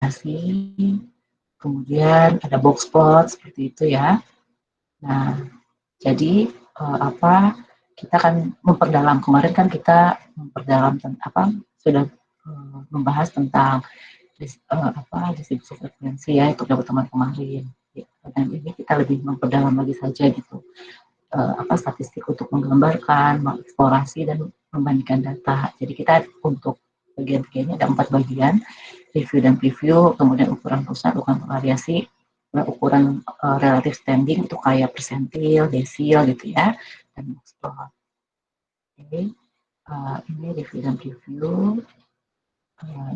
variasi, kemudian ada box plot seperti itu ya. Nah, jadi kita akan memperdalam. Kemarin kan kita memperdalam sudah membahas tentang distribusi frekuensi ya, itu pertemuan kemarin. Dan ini kita lebih memperdalam lagi saja gitu. Statistik untuk menggambarkan, mengeksplorasi dan membandingkan data. Jadi kita untuk bagian-bagiannya ada 4 bagian, review dan preview, kemudian ukuran pusat, ukuran variasi, ukuran relative standing itu kayak persentil, desil gitu ya, dan explore. Oke, ini review dan preview.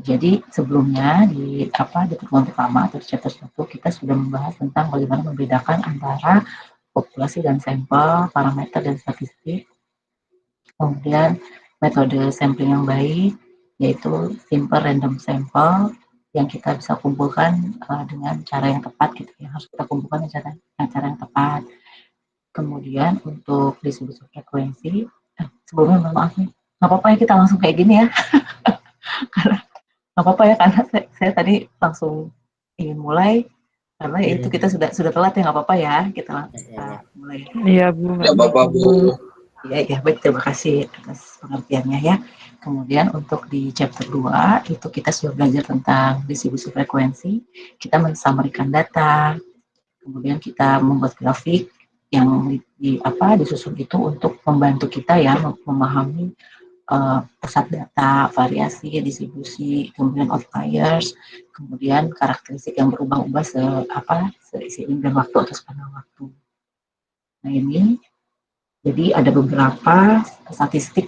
Jadi sebelumnya di pertemuan pertama atau chapter 1 kita sudah membahas tentang bagaimana membedakan antara populasi dan sampel, parameter dan statistik. Kemudian metode sampling yang baik yaitu simple random sample yang kita bisa kumpulkan dengan cara yang tepat gitu ya, harus kita kumpulkan dengan cara yang tepat. Kemudian untuk distribusi frekuensi, sebelumnya maaf nih, nggak apa-apa ya kita langsung kayak gini ya. Karena nggak apa-apa ya, karena saya tadi langsung ingin mulai karena itu kita sudah telat ya, nggak apa-apa ya kita mulai. Iya Bu, nggak apa-apa Bu. Ya baik, terima kasih atas pengertiannya ya. Kemudian untuk di chapter 2 itu kita sudah belajar tentang distribusi frekuensi, kita mensummarikan data, kemudian kita membuat grafik yang disusun itu untuk membantu kita ya memahami pusat data, variasi, distribusi, kemudian outliers, kemudian karakteristik yang berubah-ubah seiring dan waktu atau sepanjang waktu. Nah ini, jadi ada beberapa statistik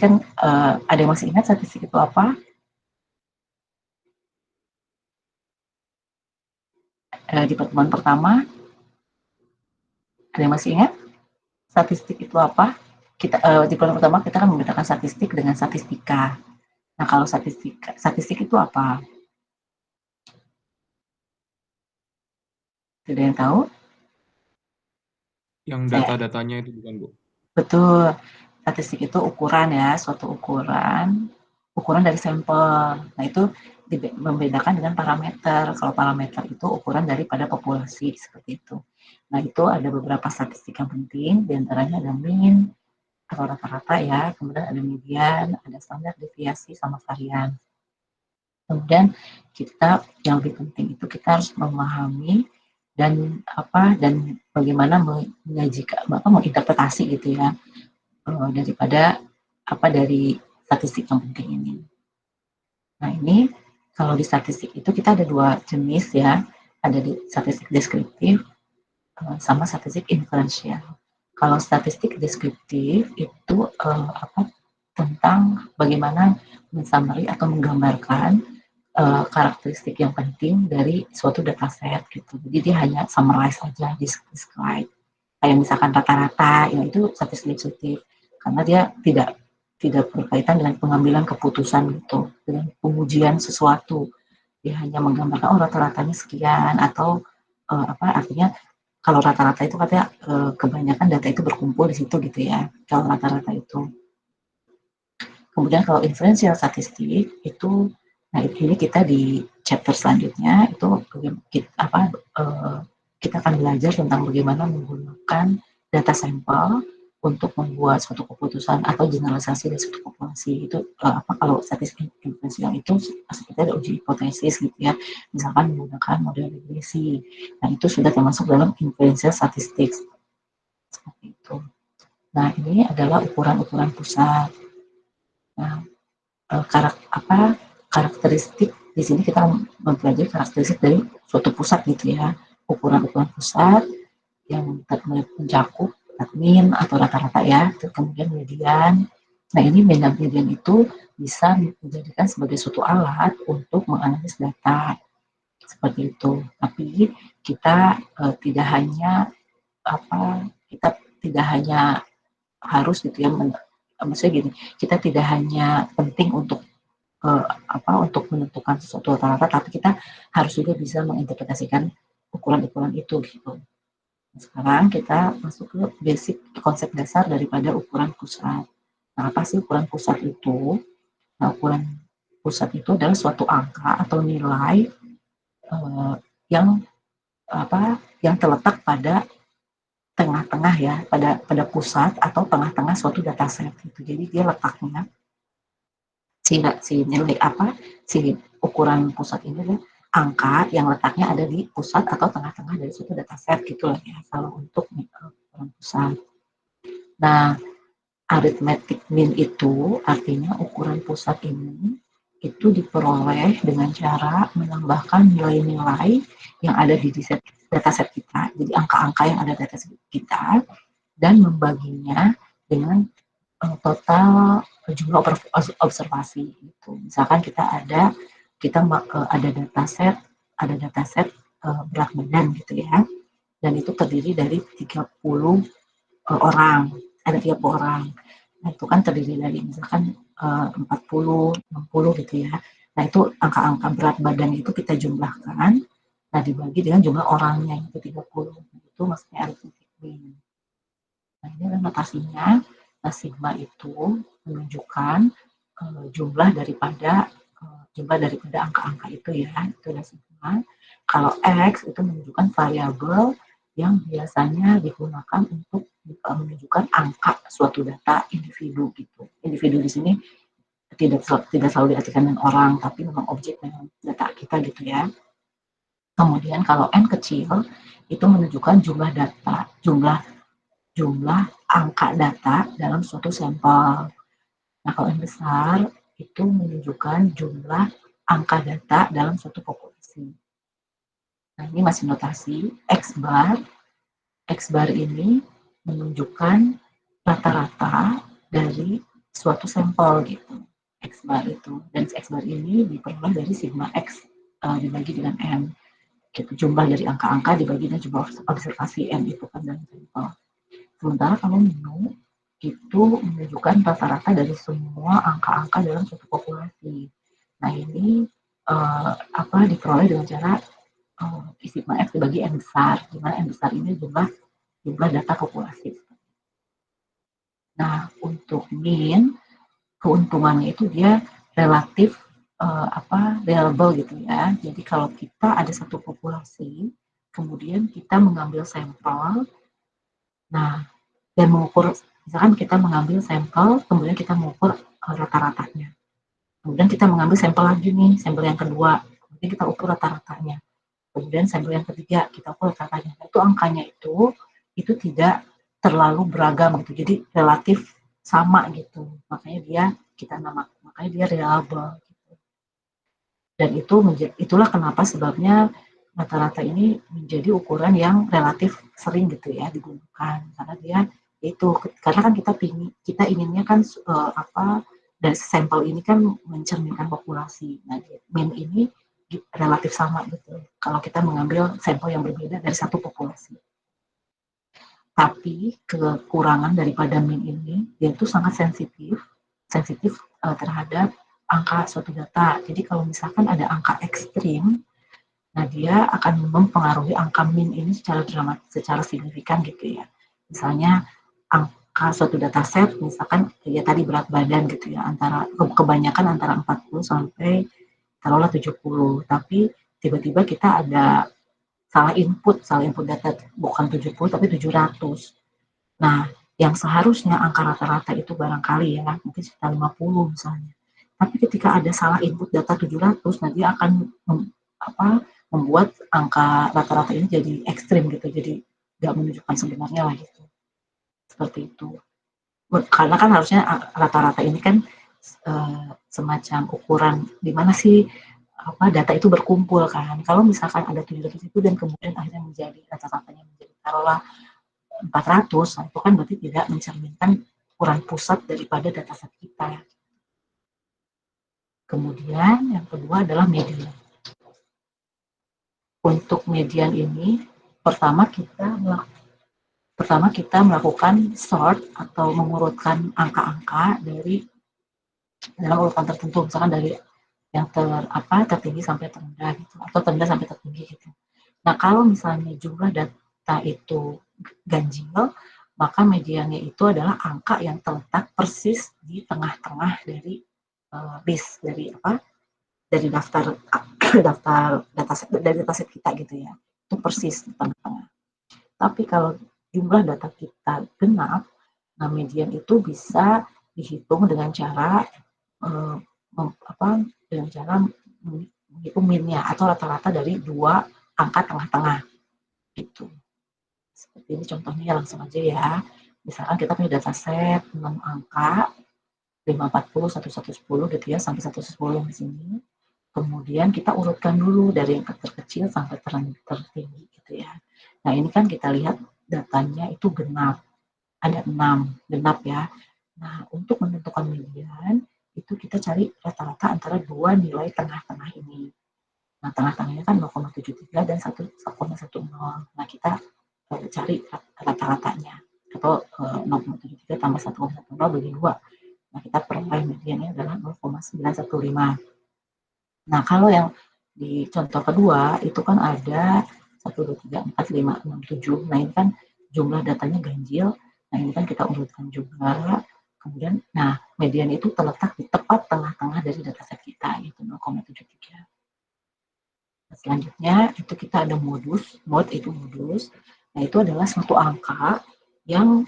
kan, ada yang masih ingat statistik itu apa? Di pertemuan pertama, ada yang masih ingat? Statistik itu apa? Di pertemuan pertama kita kan membedakan statistik dengan statistika. Nah, kalau statistik itu apa? Tidak yang tahu? Yang data-datanya itu bukan Bu? Betul. Statistik itu ukuran ya, suatu ukuran dari sampel. Nah, itu membedakan dengan parameter. Kalau parameter itu ukuran daripada populasi, seperti itu. Nah, itu ada beberapa statistik yang penting, diantaranya ada mean, atau rata-rata ya, kemudian ada median, ada standar deviasi, sama varian. Kemudian kita, yang lebih penting itu kita harus memahami dan bagaimana menginterpretasi gitu ya, daripada dari statistik yang penting ini. Nah ini kalau di statistik itu kita ada 2 jenis ya, ada di statistik deskriptif sama statistik inferensial. Kalau statistik deskriptif itu tentang bagaimana mensummary atau menggambarkan karakteristik yang penting dari suatu dataset gitu. Jadi dia hanya summarize saja, describe. Kayak misalkan rata-rata, ya itu statistik deskriptif karena dia tidak berkaitan dengan pengambilan keputusan gitu, dengan pengujian sesuatu. Dia hanya menggambarkan rata-ratanya sekian atau artinya kalau rata-rata itu katanya kebanyakan data itu berkumpul di situ gitu ya. Kalau rata-rata itu. Kemudian kalau inferential statistik itu, nah ini kita di chapter selanjutnya itu kita akan belajar tentang bagaimana menggunakan data sampel untuk membuat suatu keputusan atau generalisasi dari suatu populasi. Itu kalau statistik inferential itu seperti ada uji hipotesis gitu ya, misalkan menggunakan model regresi. Nah itu sudah termasuk dalam inferential statistik seperti itu. Nah ini adalah ukuran-ukuran pusat. Nah, karakteristik di sini kita mempelajari karakteristik dari suatu pusat gitu ya, ukuran-ukuran pusat yang mencakup mean atau rata-rata ya, kemudian median. Nah ini median itu bisa dijadikan sebagai suatu alat untuk menganalisis data seperti itu. Tapi kita tidak hanya harus gitu ya, maksudnya gini, kita tidak hanya penting untuk untuk menentukan sesuatu rata-rata, tapi kita harus juga bisa menginterpretasikan ukuran-ukuran itu gitu. Sekarang kita masuk ke basic konsep dasar daripada ukuran pusat. Nah, apa sih ukuran pusat itu? Nah, ukuran pusat itu adalah suatu angka atau nilai yang yang terletak pada tengah-tengah ya, pada pusat atau tengah-tengah suatu dataset gitu. Jadi dia letaknya si nilai si ukuran pusat ini adalah angka yang letaknya ada di pusat atau tengah-tengah dari suatu dataset gitu lah ya, kalau untuk ukuran pusat. Nah, arithmetic mean itu artinya ukuran pusat ini itu diperoleh dengan cara menambahkan nilai-nilai yang ada di dataset kita, jadi angka-angka yang ada di dataset kita, dan membaginya dengan total jumlah observasi itu. Misalkan ada dataset berat badan gitu ya, dan itu terdiri dari 30 orang, ada 30 orang. Nah, itu kan terdiri dari misalkan 40, 60 gitu ya. Nah, itu angka-angka berat badan itu kita jumlahkan, nah dibagi dengan jumlah orangnya itu 30. Itu maksudnya arithmetic mean. Nah, ini adalah notasinya. Nah, sigma itu menunjukkan jumlah daripada angka-angka itu ya, itu adalah sigma. Kalau X itu menunjukkan variabel yang biasanya digunakan untuk menunjukkan angka suatu data individu gitu. Individu di sini tidak selalu diartikan dengan orang, tapi memang objek dengan data kita gitu ya. Kemudian kalau N kecil itu menunjukkan jumlah angka data dalam suatu sampel. Nah, kalau N besar itu menunjukkan jumlah angka data dalam suatu populasi. Nah, ini masih notasi X bar. X bar ini menunjukkan rata-rata dari suatu sampel gitu. X bar itu. Dan X bar ini diperoleh dari sigma X dibagi dengan N. Gitu. Jumlah dari angka-angka dibagi dengan jumlah observasi N itu kan dalam sampel. Sementara kalau mu itu menunjukkan rata-rata dari semua angka-angka dalam suatu populasi. Nah, ini diperoleh dengan cara sigma X dibagi N besar, di mana N besar ini jumlah data populasi. Nah, untuk mean, keuntungannya itu dia relatif reliable gitu ya. Jadi kalau kita ada satu populasi, kemudian kita mengambil sampel, nah, dan mengukur, misalkan kita mengambil sampel, kemudian kita mengukur rata-ratanya. Kemudian kita mengambil sampel lagi nih, sampel yang kedua, kemudian kita ukur rata-ratanya. Kemudian sampel yang ketiga, kita ukur rata-ratanya. Itu angkanya itu tidak terlalu beragam gitu, jadi relatif sama gitu. Makanya dia reliable. Gitu. Dan itulah kenapa sebabnya rata-rata ini menjadi ukuran yang relatif sering gitu ya digunakan, karena dia karena kan kita inginnya kan dari sampel ini kan mencerminkan populasi. Nah, mean ini relatif sama gitu kalau kita mengambil sampel yang berbeda dari satu populasi. Tapi kekurangan daripada mean ini, yaitu sangat sensitif terhadap angka suatu data. Jadi kalau misalkan ada angka ekstrim, nah dia akan mempengaruhi angka mean ini secara signifikan gitu ya. Misalnya angka suatu dataset, misalkan ya tadi berat badan gitu ya, kebanyakan antara 40 sampai taruhlah 70, tapi tiba-tiba kita ada salah input data bukan 70 tapi 700. Nah, yang seharusnya angka rata-rata itu barangkali ya, mungkin sekitar 50 misalnya. Tapi ketika ada salah input data 700, nah dia akan membuat angka rata-rata ini jadi ekstrim gitu, jadi nggak menunjukkan sebenarnya lah gitu. Seperti itu. Karena kan harusnya rata-rata ini kan semacam ukuran di mana sih data itu berkumpul kan. Kalau misalkan ada 700 itu dan kemudian akhirnya menjadi rata-ratanya menjadi taruhlah 400, nah itu kan berarti tidak mencerminkan ukuran pusat daripada dataset kita. Kemudian yang kedua adalah median. Untuk median ini, pertama kita melakukan sort atau mengurutkan angka-angka dari dalam urutan tertentu, misalkan dari yang tertinggi sampai terendah gitu, atau terendah sampai tertinggi gitu. Nah, kalau misalnya jumlah data itu ganjil, maka mediannya itu adalah angka yang terletak persis di tengah-tengah dari list dari daftar dataset kita gitu ya, itu persis di tengah-tengah. Tapi kalau jumlah data kita genap, nah median itu bisa dihitung dengan cara dengan cara menghitung minnya atau rata-rata dari dua angka tengah-tengah gitu. Seperti ini contohnya langsung aja ya. Misalkan kita punya dataset 6 angka 540, 1110 gitu ya, sampai 110 yang di sini. Kemudian kita urutkan dulu dari yang terkecil sampai tertinggi gitu ya. Nah ini kan kita lihat datanya itu genap, ada 6 genap ya. Nah untuk menentukan median itu kita cari rata-rata antara dua nilai tengah-tengah ini. Nah tengah-tengahnya kan 0,73 dan 1,10. Nah kita cari rata-ratanya atau 0,73 tambah 1,10 bagi 2. Nah kita peroleh mediannya adalah 0,915. Nah kalau yang di contoh kedua itu kan ada 1, 2, 3, 4, 5, 6, 7. Nah ini kan jumlah datanya ganjil. Nah ini kan kita urutkan juga. Kemudian, nah median itu terletak di tepat tengah-tengah dari dataset kita, yaitu 0,73. Nah, selanjutnya itu kita ada modus, itu modus. Nah itu adalah suatu angka yang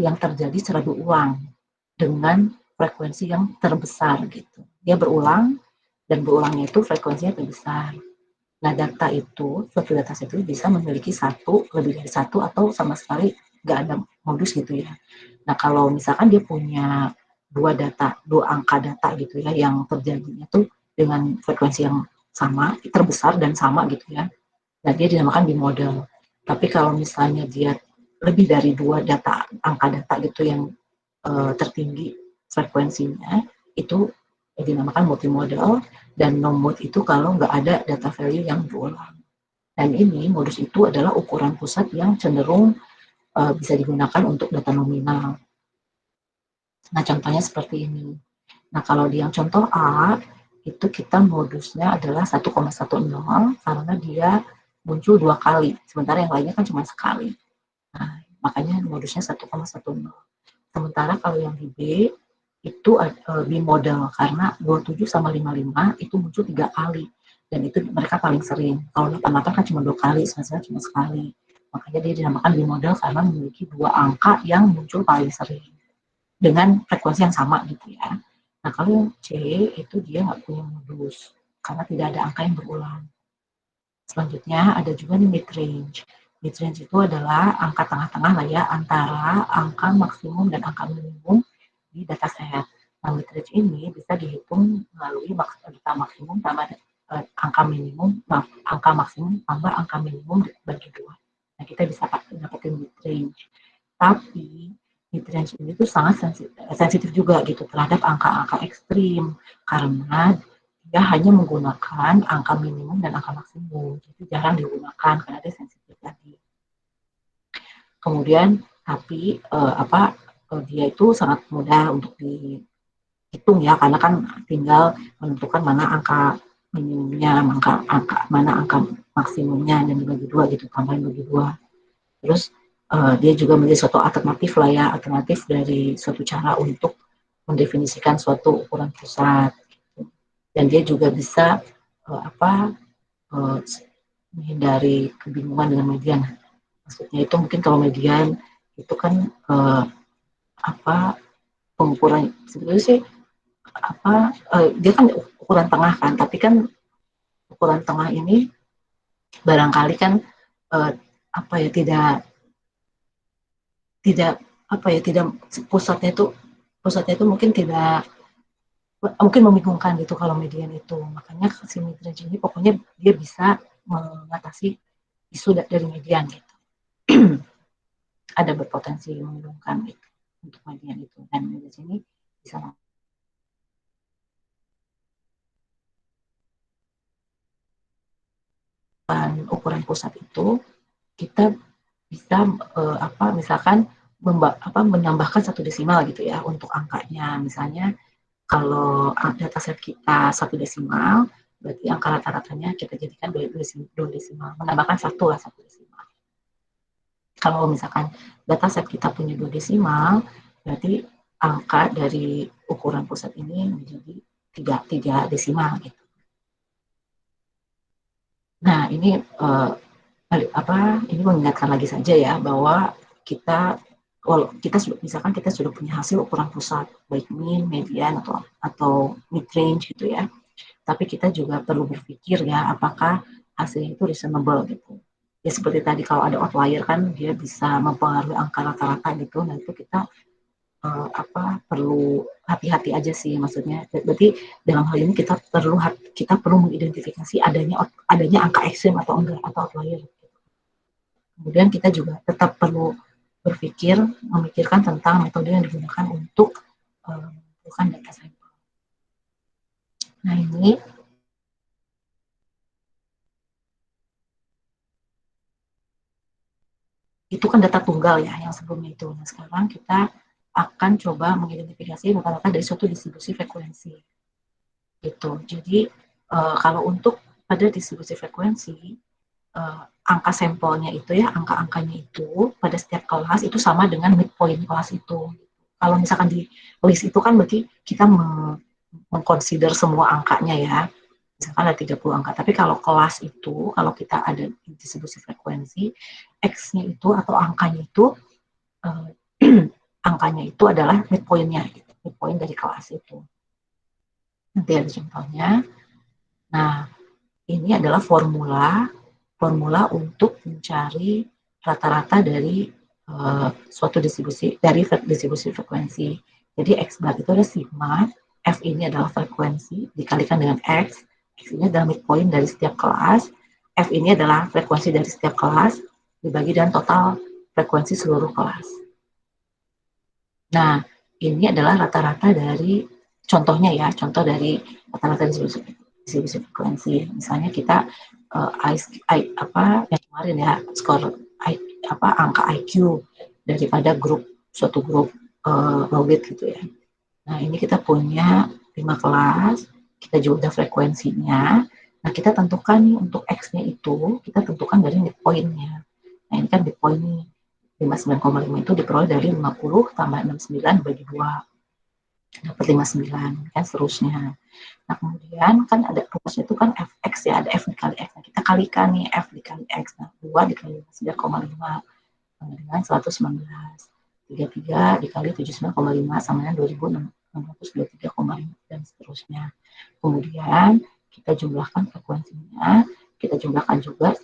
yang terjadi secara berulang dengan frekuensi yang terbesar gitu. Dia berulang dan berulangnya itu frekuensinya terbesar. Nah data itu, suatu dataset itu bisa memiliki lebih dari satu atau sama sekali nggak ada modus gitu ya. Nah kalau misalkan dia punya dua angka data gitu ya yang terjadinya tuh dengan frekuensi yang sama, terbesar dan sama gitu ya. Nah dia dinamakan bimodal. Tapi kalau misalnya dia lebih dari dua angka data gitu yang tertinggi frekuensinya, itu dinamakan multimodal, dan no mode itu kalau nggak ada data value yang berulang. Dan ini modus itu adalah ukuran pusat yang cenderung bisa digunakan untuk data nominal. Nah contohnya seperti ini. Nah kalau di yang contoh A, itu kita modusnya adalah 1,10 karena dia muncul 2 kali, sementara yang lainnya kan cuma sekali. Nah, makanya modusnya 1,10. Sementara kalau yang di B, itu bimodal karena 27 sama 55 itu muncul 3 kali. Dan itu mereka paling sering. Kalau 88 kan cuma 2 kali, sebenarnya cuma sekali. Makanya dia dinamakan bimodal karena memiliki dua angka yang muncul paling sering dengan frekuensi yang sama gitu ya. Nah kalau yang C itu dia nggak punya modus karena tidak ada angka yang berulang. Selanjutnya ada juga nih mid range. Mid range itu adalah angka tengah-tengah lah ya antara angka maksimum dan angka minimum di dataset. Nah mid range ini bisa dihitung melalui angka maksimum tambah angka maksimum tambah angka minimum bagi 2. Nah kita bisa dapetin mid range. Tapi mid range ini tuh sangat sensitif juga gitu terhadap angka-angka ekstrim karena dia hanya menggunakan angka minimum dan angka maksimum, jadi jarang digunakan karena dia sensitif lagi. Kemudian tapi dia itu sangat mudah untuk dihitung ya karena kan tinggal menentukan mana angka minimumnya, mana angka maksimumnya dan dibagi 2 gitu, tambahin bagi 2. Terus dia juga menjadi suatu alternatif lah ya, alternatif dari suatu cara untuk mendefinisikan suatu ukuran pusat. Gitu. Dan dia juga bisa menghindari kebingungan dengan median. Maksudnya itu mungkin kalau median itu kan pengukuran sebetulnya sih dia kan ukuran tengah kan, tapi kan ukuran tengah ini barangkali kan tidak pusatnya itu mungkin membingungkan gitu kalau median itu. Makanya si mid range ini pokoknya dia bisa mengatasi isu dari median gitu. Ada berpotensi membingungkan gitu untuk median itu, dan di sini bisa ukuran pusat itu kita bisa misalkan menambahkan satu desimal gitu ya untuk angkanya. Misalnya kalau dataset kita satu desimal, berarti angka rata-ratanya kita jadikan dua desimal, menambahkan satu desimal. Kalau misalkan dataset kita punya 2 desimal, berarti angka dari ukuran pusat ini menjadi tiga desimal gitu. Nah, ini ini mengingatkan lagi saja ya bahwa kita misalkan kita sudah punya hasil ukuran pusat baik mean, median atau mid range gitu ya. Tapi kita juga perlu berpikir ya apakah hasilnya itu reasonable gitu. Ya seperti tadi kalau ada outlier kan dia bisa mempengaruhi angka rata-rata gitu. Nah itu kita perlu hati-hati aja sih, maksudnya berarti dalam hal ini kita perlu mengidentifikasi adanya angka ekstrim atau enggak atau outlier. Kemudian kita juga tetap perlu memikirkan tentang metode yang digunakan untuk mengumpulkan data sampel. Nah ini itu kan data tunggal ya yang sebelumnya itu. Nah sekarang kita akan coba mengidentifikasi rata-rata dari suatu distribusi frekuensi. Gitu. Jadi kalau untuk pada distribusi frekuensi, angka sampelnya itu ya, angka-angkanya itu pada setiap kelas itu sama dengan midpoint kelas itu. Kalau misalkan di list itu kan berarti kita mengconsider semua angkanya ya. Misalkan ada 30 angka. Tapi kalau kelas itu, kalau kita ada distribusi frekuensi, X-nya itu atau angkanya itu, angkanya itu adalah midpoint-nya, gitu. Midpoint dari kelas itu. Nanti ada contohnya. Nah, ini adalah formula untuk mencari rata-rata dari suatu distribusi frekuensi. Jadi X bar itu adalah sigma, F ini adalah frekuensi dikalikan dengan X ini adalah midpoint dari setiap kelas, F ini adalah frekuensi dari setiap kelas dibagi dengan total frekuensi seluruh kelas. Nah, ini adalah rata-rata dari contohnya ya, contoh dari rata-rata distribusi frekuensi. Misalnya kita yang kemarin ya, skor angka IQ daripada suatu grup Logit gitu ya. Nah, ini kita punya 5 kelas, kita juga frekuensinya. Nah, kita tentukan nih untuk X-nya itu, kita tentukan dari midpoint-nya. Nah, ini kan midpoint nih. 59,5 itu diperoleh dari 50 tambah 69 bagi 2. Dapat 59, kan seterusnya. Nah, kemudian kan ada rumusnya itu kan fx ya, ada f dikali x. Nah, kita kalikan nih f dikali x. Nah, 2 dikali 9,5 sama dengan 119. 33 dikali 79,5 sama dengan 2623,5 dan seterusnya. Kemudian kita jumlahkan frekuensinya, kita jumlahkan juga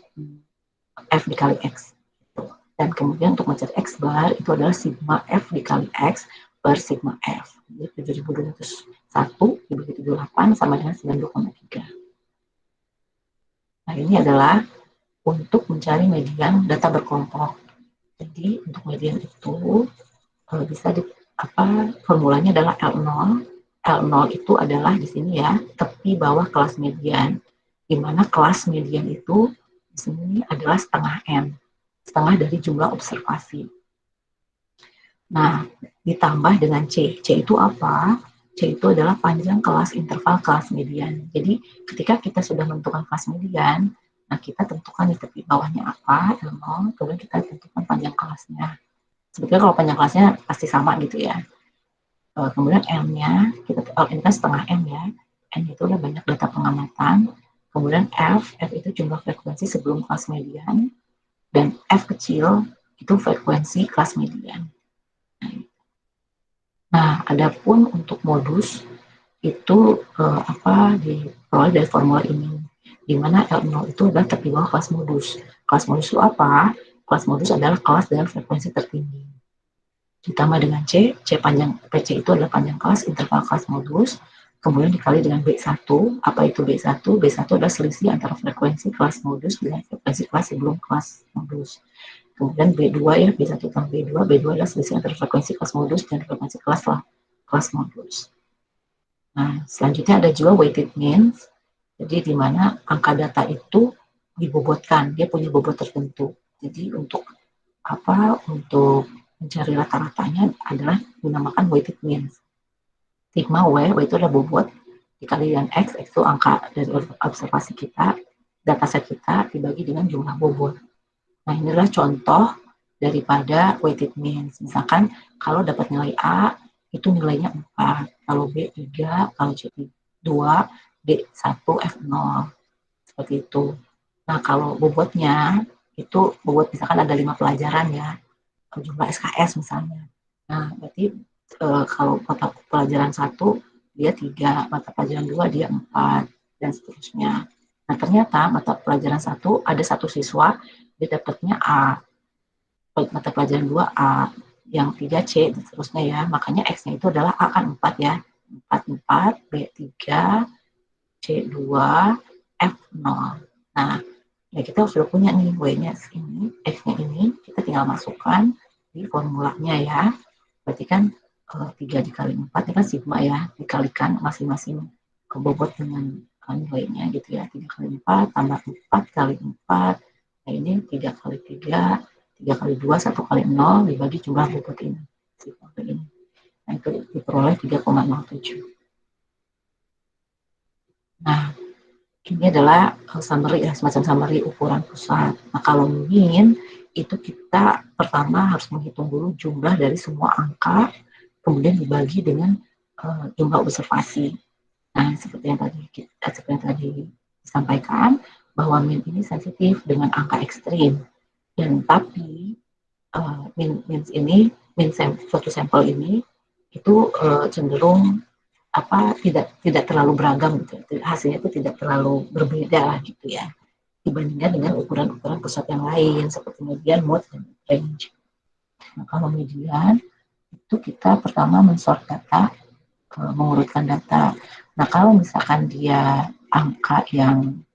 f dikali x. Dan kemudian untuk mencari x bar itu adalah sigma f dikali x per sigma f. Jadi 7.201 dibagi 78 sama dengan 92,3. Nah, ini adalah untuk mencari median data berkelompok. Jadi untuk median itu bisa formulanya adalah L0. L0 itu adalah di sini ya, tepi bawah kelas median. Di mana kelas median itu di sini adalah setengah N. Setengah dari jumlah observasi. Nah, ditambah dengan C. C itu apa? C itu adalah panjang kelas interval kelas median. Jadi, ketika kita sudah menentukan kelas median, nah kita tentukan di tepi bawahnya apa, L0, kemudian kita tentukan panjang kelasnya. Sebetulnya kalau panjang kelasnya pasti sama gitu ya. Kemudian N-nya, ini kan setengah N ya. N itu udah banyak data pengamatan. Kemudian F itu jumlah frekuensi sebelum kelas median. Dan F kecil itu frekuensi kelas median. Nah, adapun untuk modus itu diperoleh dari formula ini, di mana L0 itu adalah tepi bawah kelas modus. Kelas modus itu apa? Kelas modus adalah kelas dengan frekuensi tertinggi. Ditambah dengan C panjang PC itu adalah panjang kelas interval kelas modus, kemudian dikali dengan B1. Apa itu B1? B1 adalah selisih antara frekuensi kelas modus dengan frekuensi kelas sebelum kelas modus. Kemudian B2 ya, B1 tambah B2 adalah selisih antara frekuensi kelas modus dan frekuensi kelas modus. Nah, selanjutnya ada juga weighted means, jadi di mana angka data itu dibobotkan, dia punya bobot tertentu. Jadi untuk mencari rata-ratanya adalah dinamakan weighted means. Sigma W itu adalah bobot, dikali dengan X itu angka dari observasi kita, dataset kita dibagi dengan jumlah bobot. Nah, inilah contoh daripada weighted means. Misalkan kalau dapat nilai A, itu nilainya 4, kalau B 3, kalau C D1 F0 seperti itu. Nah kalau bobotnya itu bobot misalkan ada 5 pelajaran ya, jumlah SKS misalnya. Nah berarti kalau mata pelajaran 1 dia 3, mata pelajaran 2 dia 4 dan seterusnya. Nah ternyata mata pelajaran 1 ada 1 siswa dia dapatnya A, mata pelajaran 2 A, yang 3 C dan seterusnya ya. Makanya X-nya itu adalah A kan 4 ya. 4, B3, C2, F0. Nah, ya kita sudah punya nih W-nya ini, X-nya ini, kita tinggal masukkan di formulanya ya. Berarti kan 3 dikali 4 ini kan sigma ya, dikalikan masing-masing bobot dengan nilainya gitu ya. 3 kali 4 tambah 4 kali 4. Nah ini 3 kali 3, 3 kali 2, 1 kali 0 dibagi jumlah bobot ini. Nah itu diperoleh 3,07. Nah, ini adalah summary ya, semacam summary ukuran pusat. Nah, kalau min itu kita pertama harus menghitung dulu jumlah dari semua angka, kemudian dibagi dengan jumlah observasi. Nah, seperti yang tadi disampaikan bahwa min ini sensitif dengan angka ekstrim. Dan tapi suatu sampel ini itu cenderung tidak terlalu beragam gitu, hasilnya itu tidak terlalu berbeda gitu ya dibandingkan dengan ukuran-ukuran pusat yang lain seperti median, mode, dan range. Nah, kalau median itu kita pertama mensort data, mengurutkan data. Nah kalau misalkan dia angka yang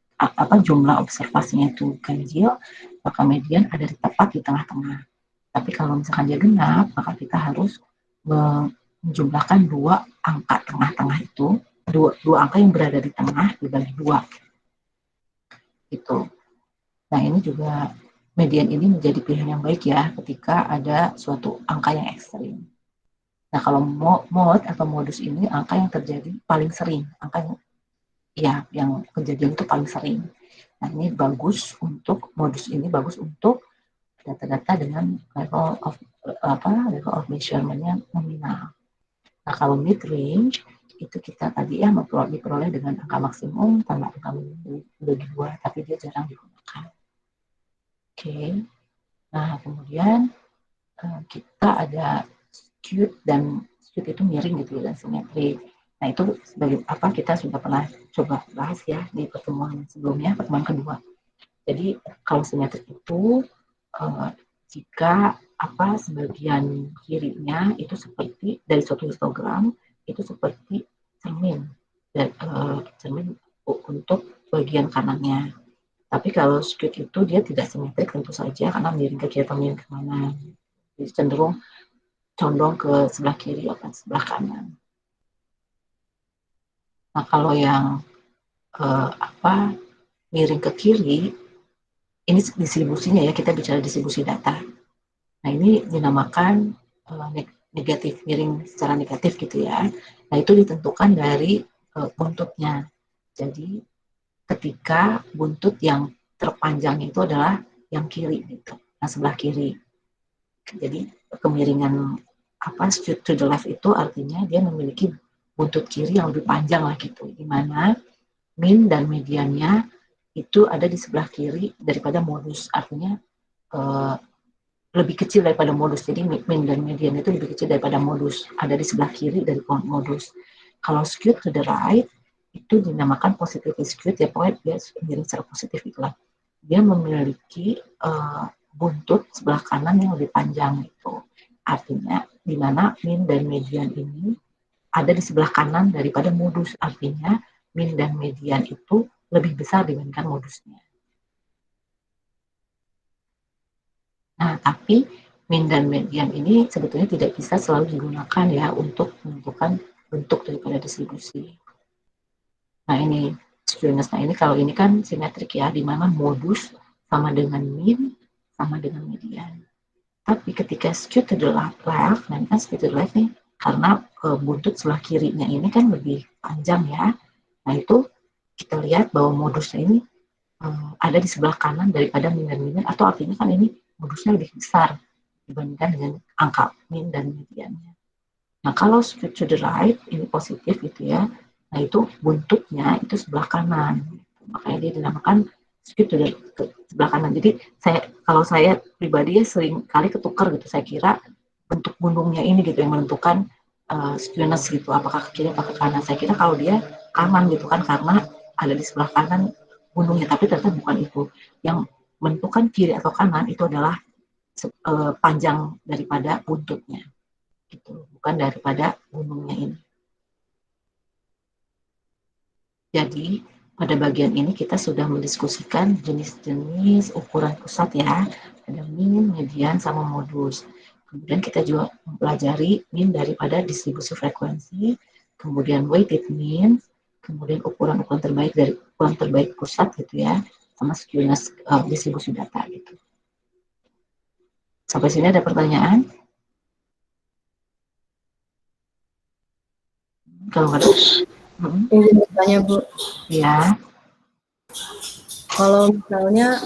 jumlah observasinya itu ganjil, maka median ada tepat di tengah-tengah. Tapi kalau misalkan dia genap, maka kita harus menjumlahkan dua angka tengah-tengah itu, dua angka yang berada di tengah dibagi 2 gitu. Nah ini juga median ini menjadi pilihan yang baik ya ketika ada suatu angka yang ekstrim. Nah kalau mode atau modus ini angka yang terjadi paling sering, angka yang kejadian itu paling sering. Nah ini bagus untuk modus ini bagus untuk data-data dengan level of measurement-nya nominal. Nah kalau mid range itu kita tadi ya diperoleh dengan angka maksimum tambah angka minimum bagi 2, tapi dia jarang digunakan. Oke. Nah kemudian kita ada skewed, dan skewed itu miring gitu ya, dan simetri. Nah itu sebagai apa kita sudah pernah coba bahas ya di pertemuan sebelumnya, pertemuan kedua. Jadi kalau simetrik itu jika sebagian kirinya itu seperti dari suatu histogram itu seperti cermin dan cermin untuk bagian kanannya. Tapi kalau skewed itu dia tidak simetrik tentu saja karena miring ke kiri atau miring ke kanan. Jadi cenderung condong ke sebelah kiri atau sebelah kanan. Nah kalau yang miring ke kiri, ini distribusinya ya, kita bicara distribusi data. Nah ini dinamakan negatif, miring secara negatif gitu ya. Nah itu ditentukan dari buntutnya. Jadi ketika buntut yang terpanjang itu adalah yang kiri gitu, nah sebelah kiri. Jadi kemiringan skewed to the left itu artinya dia memiliki buntut kiri yang lebih panjang lah gitu, di mana min dan mediannya itu ada di sebelah kiri daripada modus, artinya lebih kecil daripada modus. Jadi min dan median itu lebih kecil daripada modus, ada di sebelah kiri dari modus. Kalau skewed to the right itu dinamakan positively skewed ya, pokoknya dia miring secara positif itulah. Dia memiliki buntut sebelah kanan yang lebih panjang itu. Artinya di mana min dan median ini ada di sebelah kanan daripada modus, artinya min dan median itu lebih besar dibandingkan modusnya. Nah, tapi min dan median ini sebetulnya tidak bisa selalu digunakan ya untuk menentukan bentuk daripada distribusi. Nah ini skewness, nah ini kalau ini kan simetrik ya, di mana modus sama dengan min sama dengan median. Tapi ketika skewed to the left, nah ini kan skewed to the left nih, karena buntut sebelah kirinya ini kan lebih panjang ya. Nah itu kita lihat bahwa modusnya ini ada di sebelah kanan daripada min dan median, atau artinya kan ini modusnya lebih besar dibandingkan dengan angka min dan mediannya. Nah kalau skewed to the right ini positif gitu ya. Nah itu buntutnya itu sebelah kanan, makanya dia dinamakan skewed to sebelah kanan. Jadi kalau saya pribadi ya sering kali ketukar gitu, saya kira bentuk gunungnya ini gitu yang menentukan skewness gitu, apakah ke kiri atau ke kanan. Saya kira kalau dia kanan gitu kan karena ada di sebelah kanan gunungnya, tapi ternyata bukan itu. Yang menentukan kiri atau kanan itu adalah panjang daripada buntutnya gitu, bukan daripada gunungnya ini. Jadi pada bagian ini kita sudah mendiskusikan jenis-jenis ukuran pusat ya, ada min, median, sama modus. Kemudian kita juga mempelajari min daripada distribusi frekuensi, kemudian weighted mean, kemudian ukuran-ukuran terbaik dari ukuran terbaik pusat gitu ya, sama skewness distribusi data gitu. Sampai sini ada pertanyaan? Kalau ada, Izin bertanya Bu. Ya. Kalau misalnya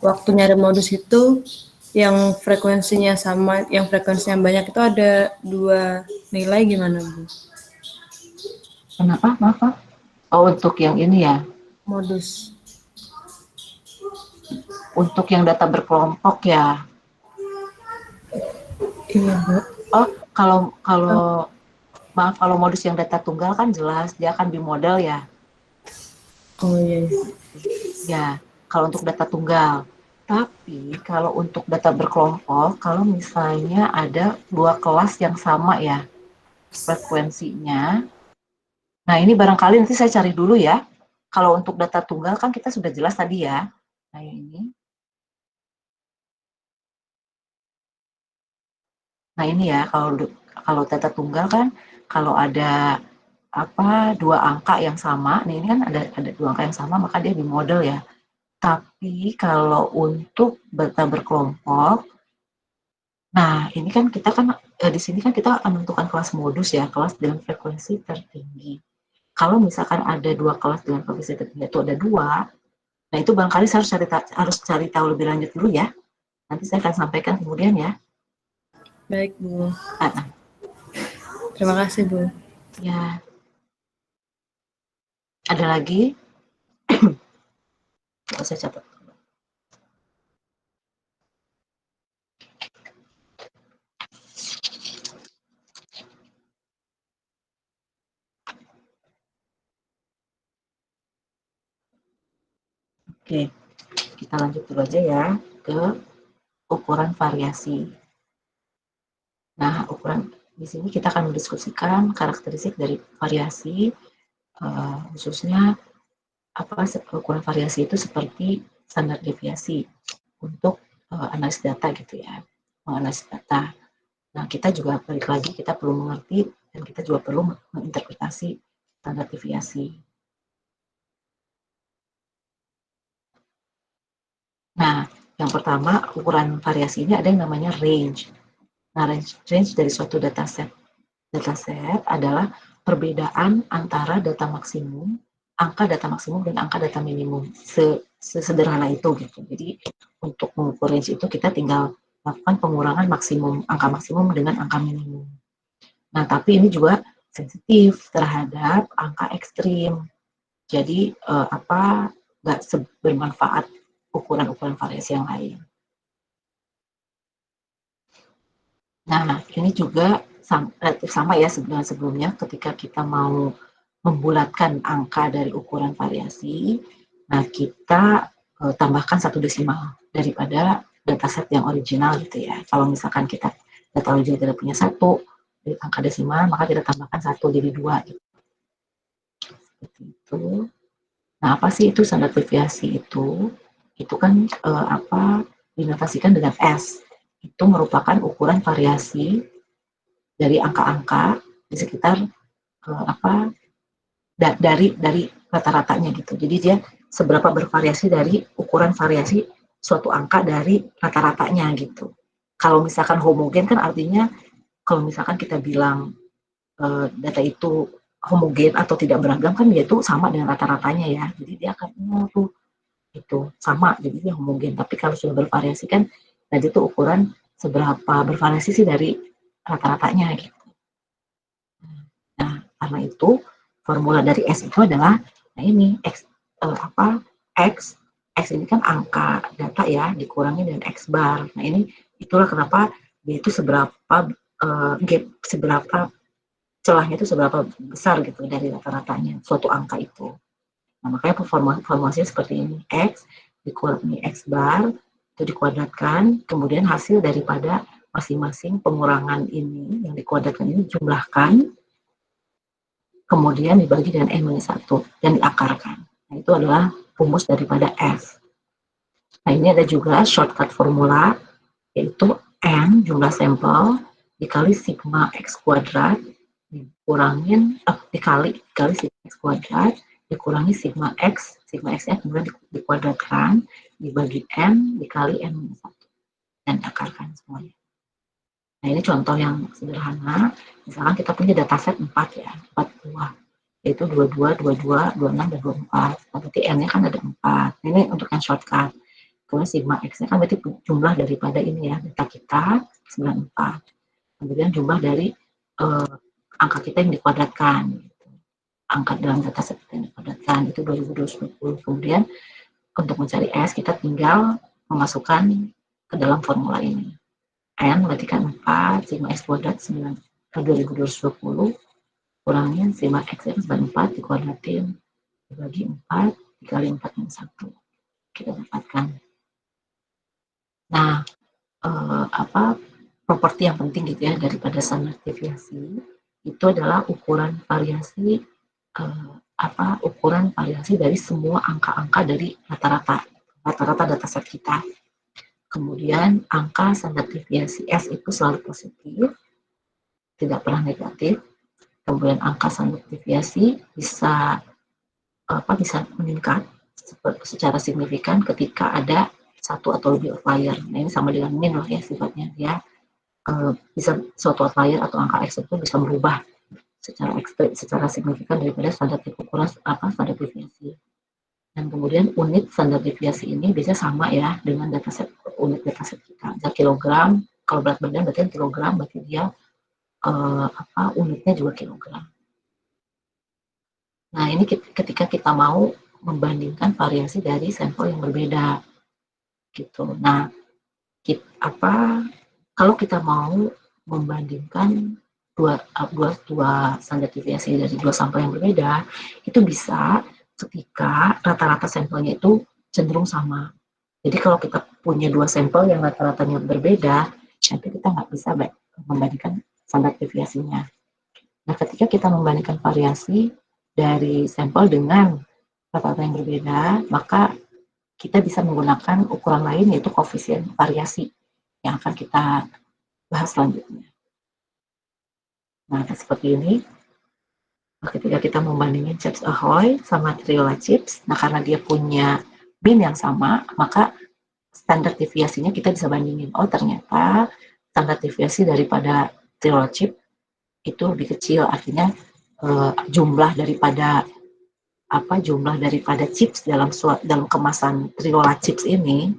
waktu nyari modus itu yang frekuensinya sama, yang frekuensinya banyak itu ada 2 nilai gimana Bu? Kenapa? Maaf. Oh, untuk yang ini ya. Modus. Untuk yang data berkelompok ya. Iya Bu. Oh, maaf, kalau modus yang data tunggal kan jelas dia akan bimodal ya. Oh iya. Ya, kalau untuk data tunggal. Tapi kalau untuk data berkelompok, kalau misalnya ada dua kelas yang sama ya frekuensinya. Nah, ini barangkali nanti saya cari dulu ya. Kalau untuk data tunggal kan kita sudah jelas tadi ya. Nah, ini. Nah, ini ya kalau data tunggal kan kalau ada dua angka yang sama, nih ini kan ada dua angka yang sama maka dia bimodal ya. Tapi kalau untuk data berkelompok, nah ini kan kita kan di sini kan kita akan menentukan kelas modus ya, kelas dengan frekuensi tertinggi. Kalau misalkan ada dua kelas dengan frekuensi tertinggi itu ada dua, nah itu barangkali saya harus cari tahu lebih lanjut dulu ya. Nanti saya akan sampaikan kemudian ya. Baik Bu. Terima kasih Bu. Ya. Ada lagi? Coba saya catat. Oke, kita lanjut dulu aja ya ke ukuran variasi. Nah, di sini kita akan mendiskusikan karakteristik dari variasi, khususnya ukuran variasi itu seperti standar deviasi untuk analisis data gitu ya, menganalisis data. Nah, kita juga balik lagi kita perlu mengerti dan kita juga perlu menginterpretasi standar deviasi. Nah, yang pertama ukuran variasi ini ada yang namanya range. Nah, range dari suatu dataset adalah perbedaan antara data maksimum, angka data maksimum dan angka data minimum. Sesederhana itu gitu. Jadi untuk mengukur range itu kita tinggal lakukan pengurangan angka maksimum dengan angka minimum. Nah, tapi ini juga sensitif terhadap angka ekstrim. Jadi nggak bermanfaat ukuran-ukuran variasi yang lain. Nah, ini juga relatif sama ya sebelumnya ketika kita mau membulatkan angka dari ukuran variasi, nah kita tambahkan 1 desimal daripada dataset yang original gitu ya. Kalau misalkan kita data original tidak punya 1 angka desimal, maka kita tambahkan 1 jadi 2 gitu. Seperti itu. Nah, apa sih itu standar deviasi itu? Itu kan dinotasikan dengan S. Itu merupakan ukuran variasi dari angka-angka di sekitar dari rata-ratanya gitu. Jadi dia seberapa bervariasi dari ukuran variasi suatu angka dari rata-ratanya gitu. Kalau misalkan homogen kan artinya kalau misalkan kita bilang data itu homogen atau tidak beragam kan dia itu sama dengan rata-ratanya ya. Jadi dia akan itu sama, jadi dia homogen. Tapi kalau sudah bervariasi kan tadi itu ukuran seberapa bervariasi sih dari rata-ratanya gitu. Nah, karena itu formula dari S itu adalah, nah ini X, X ini kan angka data ya, dikurangi dengan X bar. Nah ini itulah kenapa dia itu seberapa gap, seberapa celahnya itu seberapa besar gitu dari rata-ratanya suatu angka itu. Nah makanya formulasinya seperti ini, X dikurangi X bar, itu dikuadratkan, kemudian hasil daripada masing-masing pengurangan ini, yang dikuadratkan ini jumlahkan, kemudian dibagi dengan N-1 dan diakarkan. Nah, itu adalah rumus daripada S. Nah, ini ada juga shortcut formula, yaitu N jumlah sampel dikali sigma X kuadrat dikurangin, dikali sigma X kuadrat dikurangi sigma X-nya kemudian dikuadratkan, dibagi N dikali N-1 dan akarkan semuanya. Nah, ini contoh yang sederhana. Misalkan kita punya dataset 4 ya, 4 buah, yaitu 22, 22, 26, dan 24. Nah, berarti N-nya kan ada 4. Ini untuk yang shortcut. Kemudian sigma X-nya kan berarti jumlah daripada ini ya, data kita 94. Kemudian jumlah dari angka kita yang dikuadratkan. Gitu. Angka dalam dataset yang dikuadratkan itu 2220. Kemudian untuk mencari S, kita tinggal memasukkan ke dalam formula ini. N berarti kan 4, sigma X kuadrat 2220, kurangin sigma X itu 4, dikuadratin, dibagi 4, dikali 4 yang 1. Kita dapatkan. Nah, properti yang penting gitu ya daripada standar deviasi, itu adalah ukuran variasi, ukuran variasi dari semua angka-angka dari rata-rata dataset kita. Kemudian angka standar deviasi S itu selalu positif, tidak pernah negatif. Kemudian angka standar deviasi bisa meningkat secara signifikan ketika ada satu atau lebih outlier. Nah ini sama dengan min lah ya sifatnya, dia bisa suatu outlier atau angka X itu bisa berubah secara signifikan daripada standar ukuran standar deviasi. Dan kemudian unit standar deviasi ini biasanya sama ya dengan unit dataset kita. Misalnya kilogram, kalau berat badan berarti kilogram, berarti dia unitnya juga kilogram. Nah ini ketika kita mau membandingkan variasi dari sampel yang berbeda, gitu. Nah kalau kita mau membandingkan dua standar deviasi dari dua sampel yang berbeda, itu bisa ketika rata-rata sampelnya itu cenderung sama. Jadi kalau kita punya dua sampel yang rata-ratanya berbeda, nanti kita nggak bisa membandingkan standar deviasinya. Nah, ketika kita membandingkan variasi dari sampel dengan rata-rata yang berbeda, maka kita bisa menggunakan ukuran lain, yaitu koefisien variasi yang akan kita bahas selanjutnya. Nah, seperti ini. Ketika kita membandingin Chips Ahoy sama Triola Chips, nah karena dia punya bin yang sama, maka standar deviasinya kita bisa bandingin. Oh ternyata standar deviasi daripada Triola Chips itu lebih kecil, artinya jumlah daripada chips dalam kemasan Triola Chips ini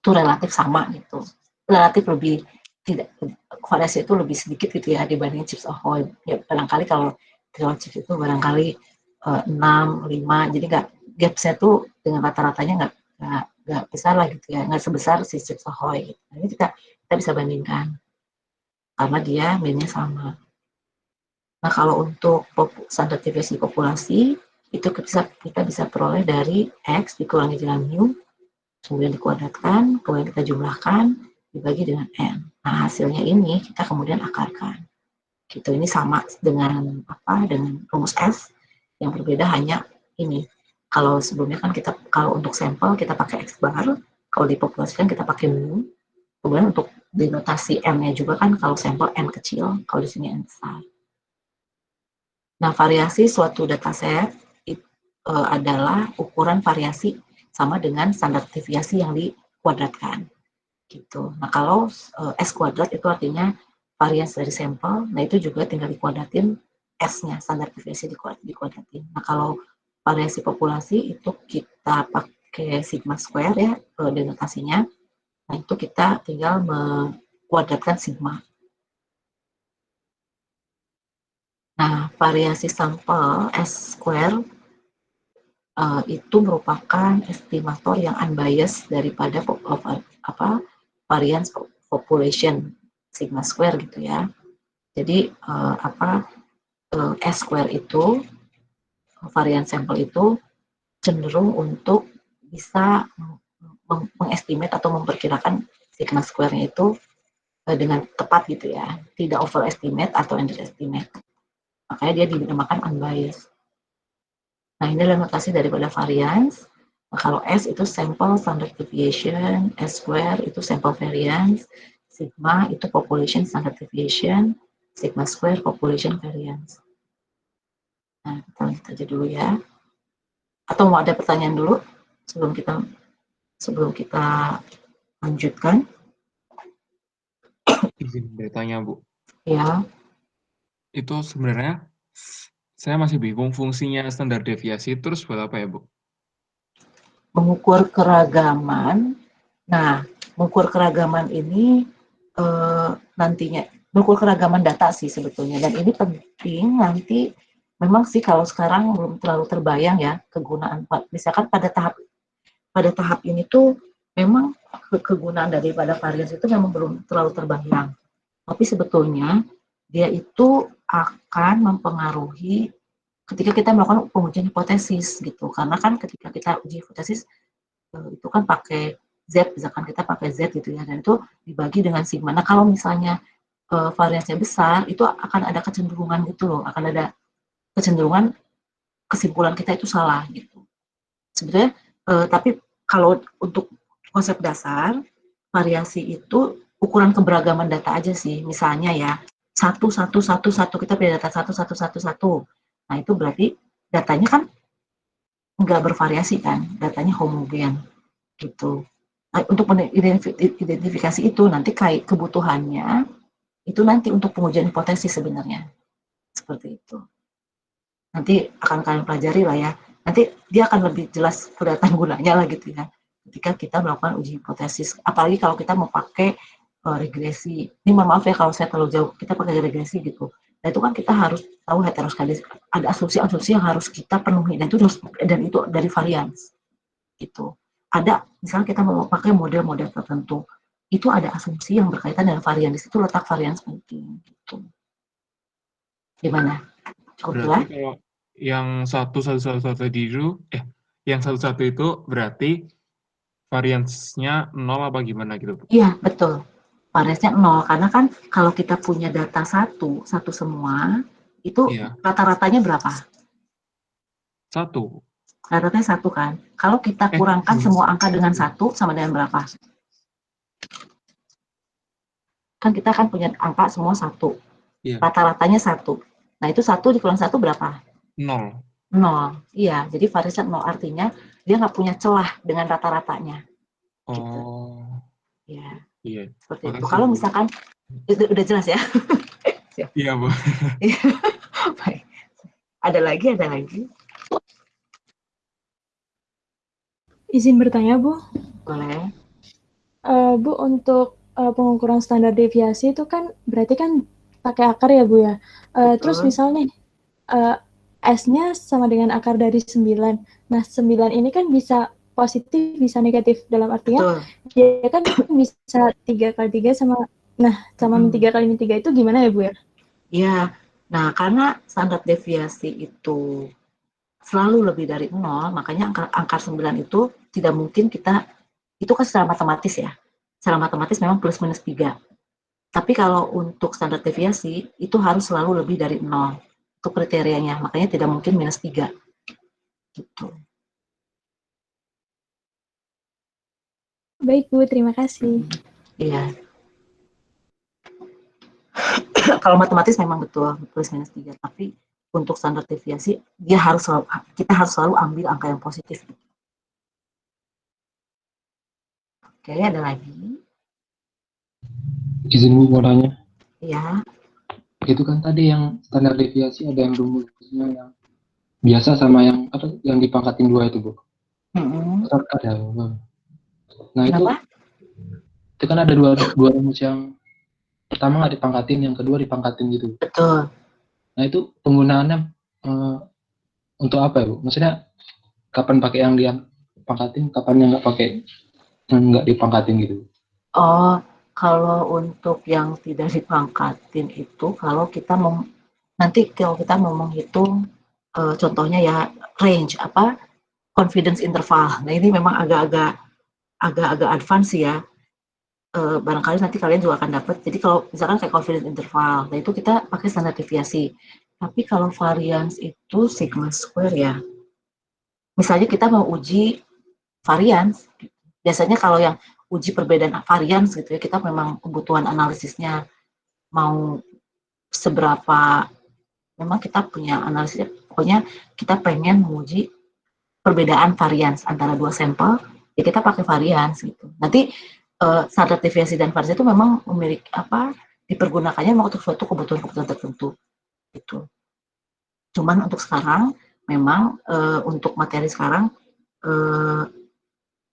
itu relatif sama gitu, relatif lebih tidak, variasi itu lebih sedikit gitu ya dibanding Chips Ahoy. Ya barangkali kalau Triola Chips itu barangkali 6, 5, jadi gapnya tuh dengan rata-ratanya nggak besar lah gitu ya, nggak sebesar si Chips Ahoy. Gitu. Nah, ini kita bisa bandingkan karena dia minnya sama. Nah kalau untuk standar deviasi populasi itu kita bisa peroleh dari X dikurangi dengan mu, kemudian dikuadratkan, kemudian kita jumlahkan, dibagi dengan N. Nah hasilnya ini kita kemudian akarkan. Gitu, ini sama dengan dengan rumus S, yang berbeda hanya ini. Kalau sebelumnya kan kalau untuk sampel kita pakai X bar, kalau dipopulasikan kita pakai mu. Kemudian untuk dinotasi N-nya juga kan kalau sampel N kecil, kalau di sini N besar. Nah, variasi suatu dataset adalah ukuran variasi sama dengan standar deviasi yang dikuadratkan. Gitu. Nah, kalau S kuadrat itu artinya variasi dari sampel, nah itu juga tinggal dikuadratin S-nya, standar deviasi dikuadratin. Nah, kalau variasi populasi itu kita pakai sigma square ya, denotasinya. Nah, itu kita tinggal mengkuadratkan sigma. Nah, variasi sampel S-square itu merupakan estimator yang unbiased daripada variance population sigma square gitu ya. Jadi S-square itu varian sampel itu cenderung untuk bisa mengestimate atau memperkirakan sigma square-nya itu dengan tepat gitu ya, tidak overestimate atau underestimate. Makanya dia dinamakan unbiased. Nah, ini adalah notasi daripada variance. Nah, kalau S itu sample standard deviation, S square itu sample variance, sigma itu population standard deviation, sigma square population variance. Nah, kita lanjut aja dulu ya. Atau mau ada pertanyaan dulu sebelum kita lanjutkan? Izin bertanya, Bu. Ya. Itu sebenarnya saya masih bingung fungsinya standar deviasi terus buat apa ya, Bu? Mengukur keragaman. Nah, mengukur keragaman ini nantinya mengukur keragaman data sih sebetulnya, dan ini penting nanti. Memang sih kalau sekarang belum terlalu terbayang ya kegunaan, misalkan pada tahap ini tuh memang kegunaan daripada varians itu memang belum terlalu terbayang, tapi sebetulnya dia itu akan mempengaruhi ketika kita melakukan pengujian hipotesis gitu, karena kan ketika kita uji hipotesis itu kan pakai Z, misalkan kita pakai Z gitu ya, dan itu dibagi dengan sigma. Nah, kalau misalnya variasinya besar, itu akan ada kecenderungan gitu loh, akan ada kecenderungan kesimpulan kita itu salah gitu. Sebetulnya, tapi kalau untuk konsep dasar, variasi itu ukuran keberagaman data aja sih. Misalnya ya, 1, 1, 1, 1, kita punya data 1, 1, 1, 1. Nah, itu berarti datanya kan nggak bervariasi kan, datanya homogen gitu. Nah, untuk identifikasi itu nanti kayak kebutuhannya itu nanti untuk pengujian hipotesis sebenarnya seperti itu. Nanti akan kalian pelajari lah ya. Nanti dia akan lebih jelas kelihatan gunanya lah gitu ya. Ketika kita melakukan uji hipotesis, apalagi kalau kita mau pakai regresi. Ini mohon maaf ya kalau saya terlalu jauh. Kita pakai regresi gitu. Nah itu kan kita harus tahu heteroskadis. Ada asumsi-asumsi yang harus kita penuhi. Dan itu dari varians gitu. Ada misalnya kita mau pakai model-model tertentu, itu ada asumsi yang berkaitan dengan varian. Di situ letak varians penting gitu. Gimana? Cukup Berarti jelas? kalau yang 1, 1, 1, 1 yang 1, 1 itu berarti variansnya 0 apa gimana gitu, Bu? Iya, betul. Variansnya 0, karena kan kalau kita punya data satu semua, itu Iya, rata-ratanya berapa? 1. Rata-ratanya 1 kan? Kalau kita kurangkan semua angka dengan 1, sama dengan berapa? Kan kita kan punya angka semua 1. Iya, Rata-ratanya 1. Nah, itu 1 dikurang 1 berapa? 0. 0. Iya, jadi variansnya 0 artinya dia nggak punya celah dengan rata-ratanya. Gitu. Oh, Ya, iya. seperti itu. Makasih, Kalau Bu. misalkan, itu udah jelas ya? Iya, Bu. Baik. Ada lagi? Izin bertanya, Bu. Boleh. Bu, untuk pengukuran standar deviasi itu kan berarti kan pakai akar ya, Bu ya. Terus Betul. misalnya nih, S-nya sama dengan akar dari 9. Nah, 9 ini kan bisa positif, bisa negatif. Dalam artinya, Betul. dia kan bisa 3 kali 3 sama min 3 kali min 3 itu gimana ya, Bu ya? Ya, nah karena standar deviasi itu selalu lebih dari 0, makanya angka 9 itu tidak mungkin itu kan secara matematis ya. Secara matematis memang plus minus 3. Tapi kalau untuk standar deviasi, itu harus selalu lebih dari 0. Itu kriterianya, makanya tidak mungkin minus 3. Gitu. Baik, Bu. Terima kasih. Iya. Kalau matematis memang betul plus minus 3, tapi untuk standar deviasi kita harus selalu ambil angka yang positif. Oke, ada lagi? Izin Bu mau tanya. Ya. Itu kan tadi yang standar deviasi ada yang rumusnya yang biasa sama yang apa yang dipangkatin 2 itu, Bu. Ada. Nah, Kenapa? itu kan ada dua rumus yang pertama nggak dipangkatin, yang kedua dipangkatin gitu. Betul. Nah itu penggunaannya untuk apa ya Bu? Maksudnya kapan pakai yang dia pangkatin, kapan yang nggak dipangkatin gitu? Oh, kalau untuk yang tidak dipangkatin itu, kalau kita nanti kalau kita mau menghitung, contohnya ya range apa confidence interval. Nah ini memang agak advance ya. Barangkali nanti kalian juga akan dapat. Jadi kalau misalkan kayak confidence interval, nah itu kita pakai standar deviasi. Tapi kalau variance itu sigma square ya. Misalnya kita mau uji variance, biasanya kalau yang uji perbedaan variance gitu ya, kita memang kebutuhan analisisnya mau seberapa, memang kita punya analisisnya, pokoknya kita pengen menguji perbedaan varians antara dua sampel, ya kita pakai varians gitu. Nanti standar deviasi dan varians itu memang memiliki dipergunakannya memang untuk suatu kebutuhan-kebutuhan tertentu gitu. Cuman untuk sekarang memang untuk materi sekarang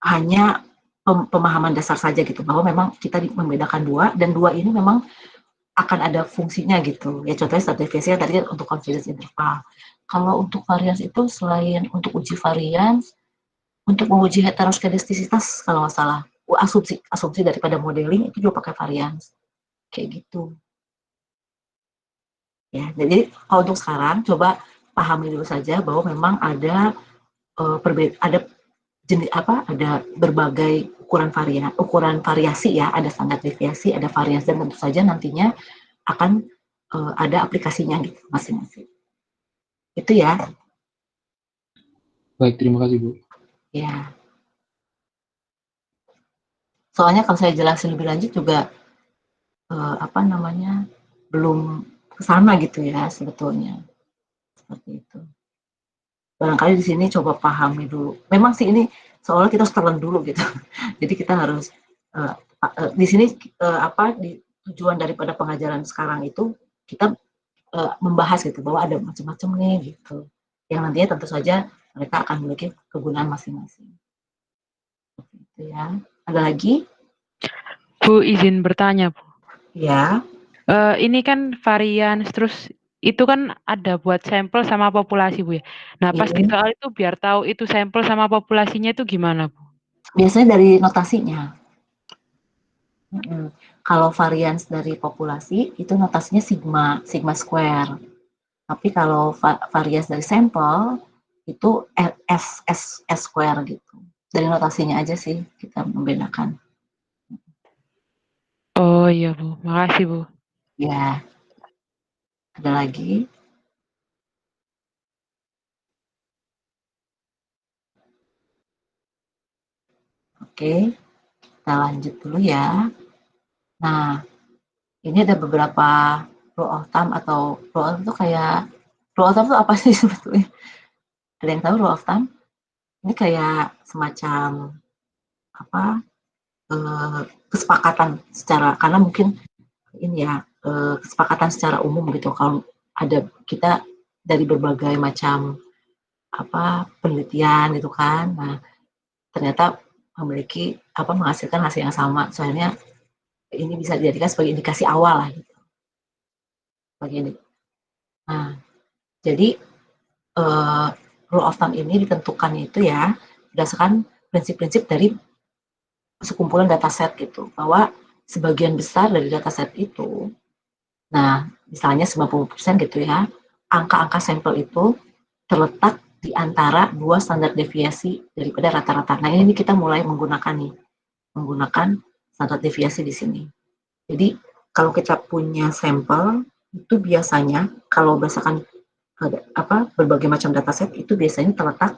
hanya pemahaman dasar saja gitu, bahwa memang kita membedakan dua, dan dua ini memang akan ada fungsinya gitu. Ya contohnya standar deviasi tadi kan untuk confidence interval. Kalau untuk varians itu selain untuk uji varians, untuk menguji heteroskedastisitas kalau nggak salah, asumsi daripada modeling itu juga pakai varians kayak gitu ya. Jadi kalau untuk sekarang coba pahami dulu saja bahwa memang ada ada jenis ada berbagai ukuran variasi ya, ada standar deviasi, ada varians, dan tentu saja nantinya akan ada aplikasinya gitu masing-masing. Itu ya. Baik, terima kasih Bu. Ya. Soalnya kalau saya jelasin lebih lanjut juga belum kesana gitu ya sebetulnya, seperti itu. Barangkali di sini coba pahami dulu. Memang sih ini soalnya kita harus telan dulu gitu. Jadi kita harus di sini tujuan daripada pengajaran sekarang itu kita membahas gitu bahwa ada macam-macam nih gitu. Yang nantinya tentu saja mereka akan memiliki kegunaan masing-masing. Seperti itu ya. Ada lagi? Bu, izin bertanya, Bu. Ya. Ini kan varian, terus itu kan ada buat sampel sama populasi, Bu ya. Nah, pas di soal itu biar tahu itu sampel sama populasinya itu gimana, Bu? Biasanya dari notasinya. Kalau varians dari populasi itu notasinya sigma square. Tapi kalau varians dari sampel itu S square gitu. Dari notasinya aja sih kita membedakan. Oh iya Bu, makasih Bu. Ya. Ada lagi? Oke, kita lanjut dulu ya. Nah, ini ada beberapa rule of thumb, atau rule of thumb itu kayak, rule of thumb itu apa sih sebetulnya? Ada yang tahu rule of thumb? Ini kayak semacam kesepakatan secara, karena mungkin ini ya kesepakatan secara umum gitu, kalau ada kita dari berbagai macam penelitian gitu kan, nah ternyata memiliki menghasilkan hasil yang sama, soalnya ini bisa dijadikan sebagai indikasi awal lah gitu. Nah, jadi rule of thumb ini ditentukan itu ya berdasarkan prinsip-prinsip dari sekumpulan dataset gitu, bahwa sebagian besar dari dataset itu, nah misalnya 90% gitu ya, angka-angka sampel itu terletak di antara dua standar deviasi daripada rata-rata. Nah ini kita mulai menggunakan standar deviasi di sini. Jadi kalau kita punya sampel itu biasanya kalau berdasarkan berbagai macam dataset itu biasanya terletak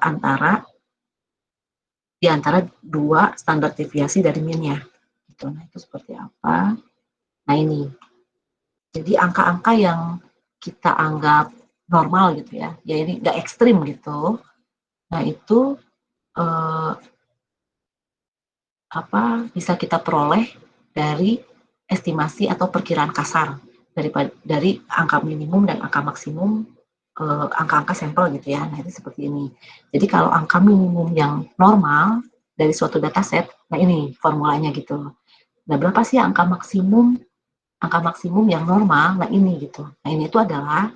di antara dua standar deviasi dari mean-nya. Gitu. Nah itu seperti apa? Nah ini. Jadi angka-angka yang kita anggap normal gitu ya, ya ini nggak ekstrim gitu. Nah itu bisa kita peroleh dari estimasi atau perkiraan kasar dari angka minimum dan angka maksimum angka-angka sampel gitu ya. Nah itu seperti ini. Jadi kalau angka minimum yang normal dari suatu dataset, nah ini formulanya gitu. Nah berapa sih angka maksimum yang normal? Nah ini gitu. Nah ini itu adalah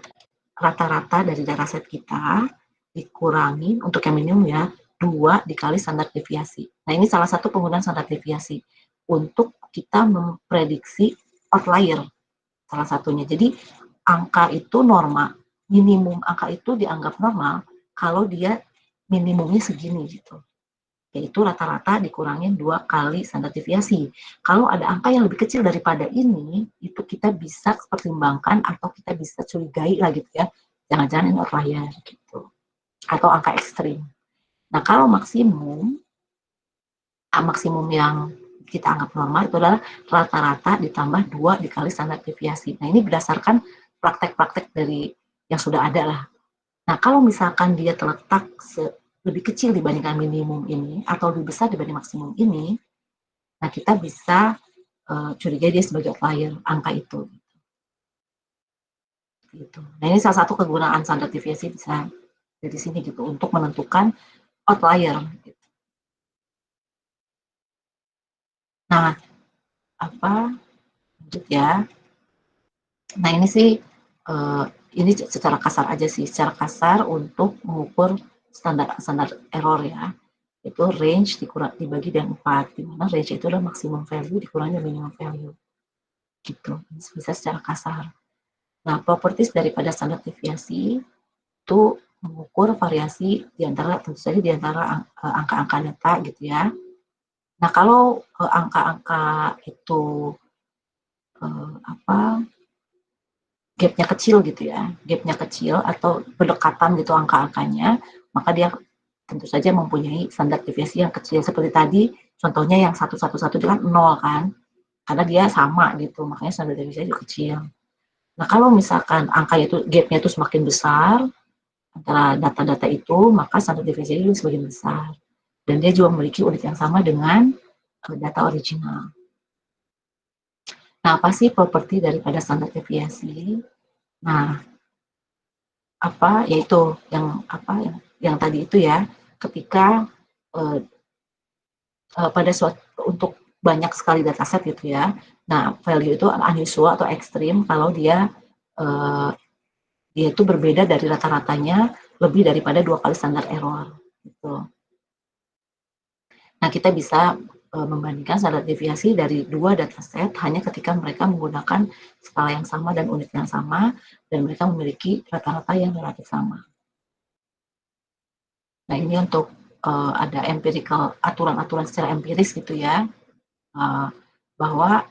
rata-rata dari dataset kita dikurangin untuk yang minimum ya 2 dikali standar deviasi. Nah ini salah satu penggunaan standar deviasi untuk kita memprediksi outlier salah satunya. Jadi angka itu normal, minimum angka itu dianggap normal kalau dia minimumnya segini gitu. Yaitu rata-rata dikurangin 2 kali standar deviasi. Kalau ada angka yang lebih kecil daripada ini, itu kita bisa pertimbangkan atau kita bisa curigai lah gitu ya. Jangan-jangan ini outlier gitu. Atau angka ekstrim. Nah kalau maksimum yang kita anggap normal itu adalah rata-rata ditambah 2 dikali standar deviasi. Nah ini berdasarkan praktek-praktek dari yang sudah ada lah. Nah kalau misalkan dia terletak lebih kecil dibandingkan minimum ini atau lebih besar dibanding maksimum ini, nah kita bisa curiga dia sebagai outlier angka itu. Gitu. Nah ini salah satu kegunaan standar deviasi bisa dari sini gitu untuk menentukan outlier. Gitu. Nah lanjut ya. Nah ini sih ini secara kasar aja sih, secara kasar untuk mengukur standar error ya, itu range dibagi dengan 4, di mana range itu adalah maximum value dikurangi minimum value, gitu, bisa secara kasar. Nah, properties daripada standar deviasi itu mengukur variasi tentu saja di antara angka-angka data gitu ya. Nah, kalau angka-angka itu gapnya kecil gitu ya, gapnya kecil atau berdekatan gitu angka-angkanya, maka dia tentu saja mempunyai standar deviasi yang kecil. Seperti tadi, contohnya yang 111 itu kan 0 kan, karena dia sama gitu, makanya standar deviasi juga kecil. Nah kalau misalkan angkanya itu, gapnya itu semakin besar antara data-data itu, maka standar deviasi itu semakin besar. Dan dia juga memiliki unit yang sama dengan data original. Nah, apa sih properti daripada standar deviasi? Nah, yaitu yang tadi itu ya, ketika pada untuk banyak sekali dataset gitu ya, nah value itu unusual atau ekstrim kalau dia itu berbeda dari rata-ratanya lebih daripada 2 kali standar error gitu. Nah kita bisa membandingkan standar deviasi dari 2 dataset hanya ketika mereka menggunakan skala yang sama dan unit yang sama, dan mereka memiliki rata-rata yang relatif sama. Nah ini untuk ada empirical, aturan-aturan secara empiris gitu ya, bahwa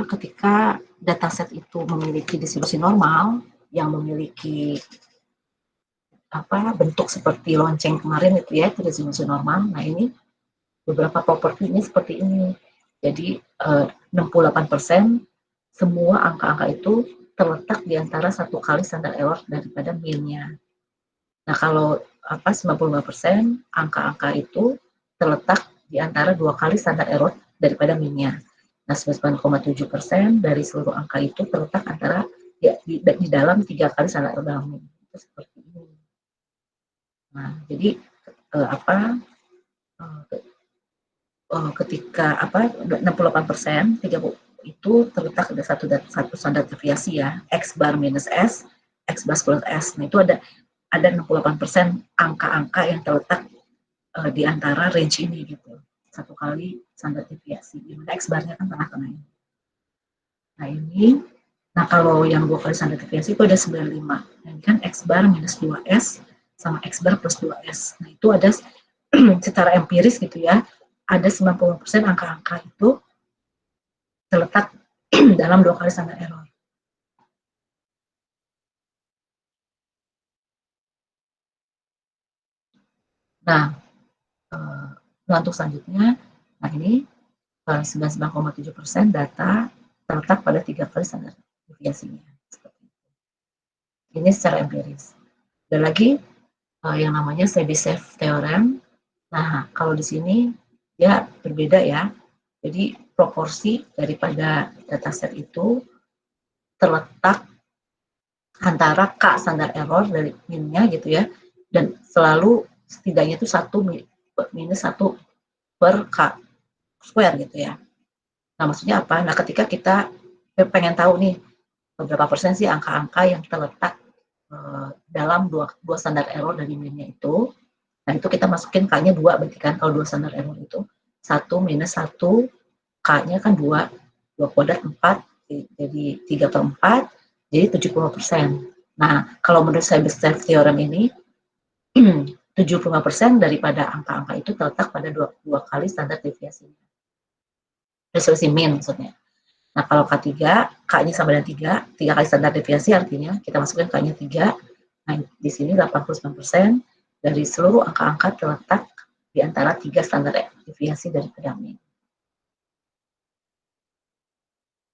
ketika dataset itu memiliki distribusi normal yang memiliki bentuk seperti lonceng kemarin itu ya, itu distribusi normal. Nah ini beberapa propertinya seperti ini. Jadi 68% semua angka-angka itu terletak di antara 1 kali standar error daripada mean-nya. Nah kalau 95% angka-angka itu terletak di antara 2 kali standar error daripada mean-nya. Nah 99,7% dari seluruh angka itu terletak antara di dalam 3 kali standar error dalam mean. Itu seperti ini. Nah jadi ketika 68%, 30 itu terletak ada satu standar deviasi ya, X bar minus S, X bar plus S. Nah itu ada 68% angka-angka yang terletak di antara range ini gitu, 1 kali standar deviasi, di mana X barnya kan tengah-tengah ini. Nah kalau yang 2 kali standar deviasi itu ada 95. Nah ini kan X bar minus 2S sama X bar plus 2S. Nah itu ada secara empiris gitu ya, ada 90% angka-angka itu terletak dalam 2 kali standar error. Nah, untuk selanjutnya, nah ini 99,7% data terletak pada 3 kali standar deviasinya. Ini secara empiris. Ada lagi yang namanya Chebyshev theorem. Nah, kalau di sini dia berbeda ya. Jadi proporsi daripada dataset itu terletak antara K standar error dari min-nya gitu ya, dan selalu setidaknya itu 1 minus 1 per K square gitu ya. Nah maksudnya apa? Nah ketika kita pengen tahu nih berapa persen sih angka-angka yang terletak dalam dua standar error dari mean-nya itu. Nah, itu kita masukin K-nya 2, berarti kan kalau 2 standar error itu 1 minus 1, K-nya kan 2 kuadrat 4, jadi 3/4, jadi 75%. Nah, kalau menurut Seibert theorem ini, 75% daripada angka-angka itu terletak pada dua kali standar deviasinya. Resolusi mean maksudnya. Nah, kalau K3, K-nya sama dengan 3 kali standar deviasi, artinya kita masukkan K-nya 3. Nah, di sini 89% dari seluruh angka-angka terletak di antara 3 standar deviasi dari mean.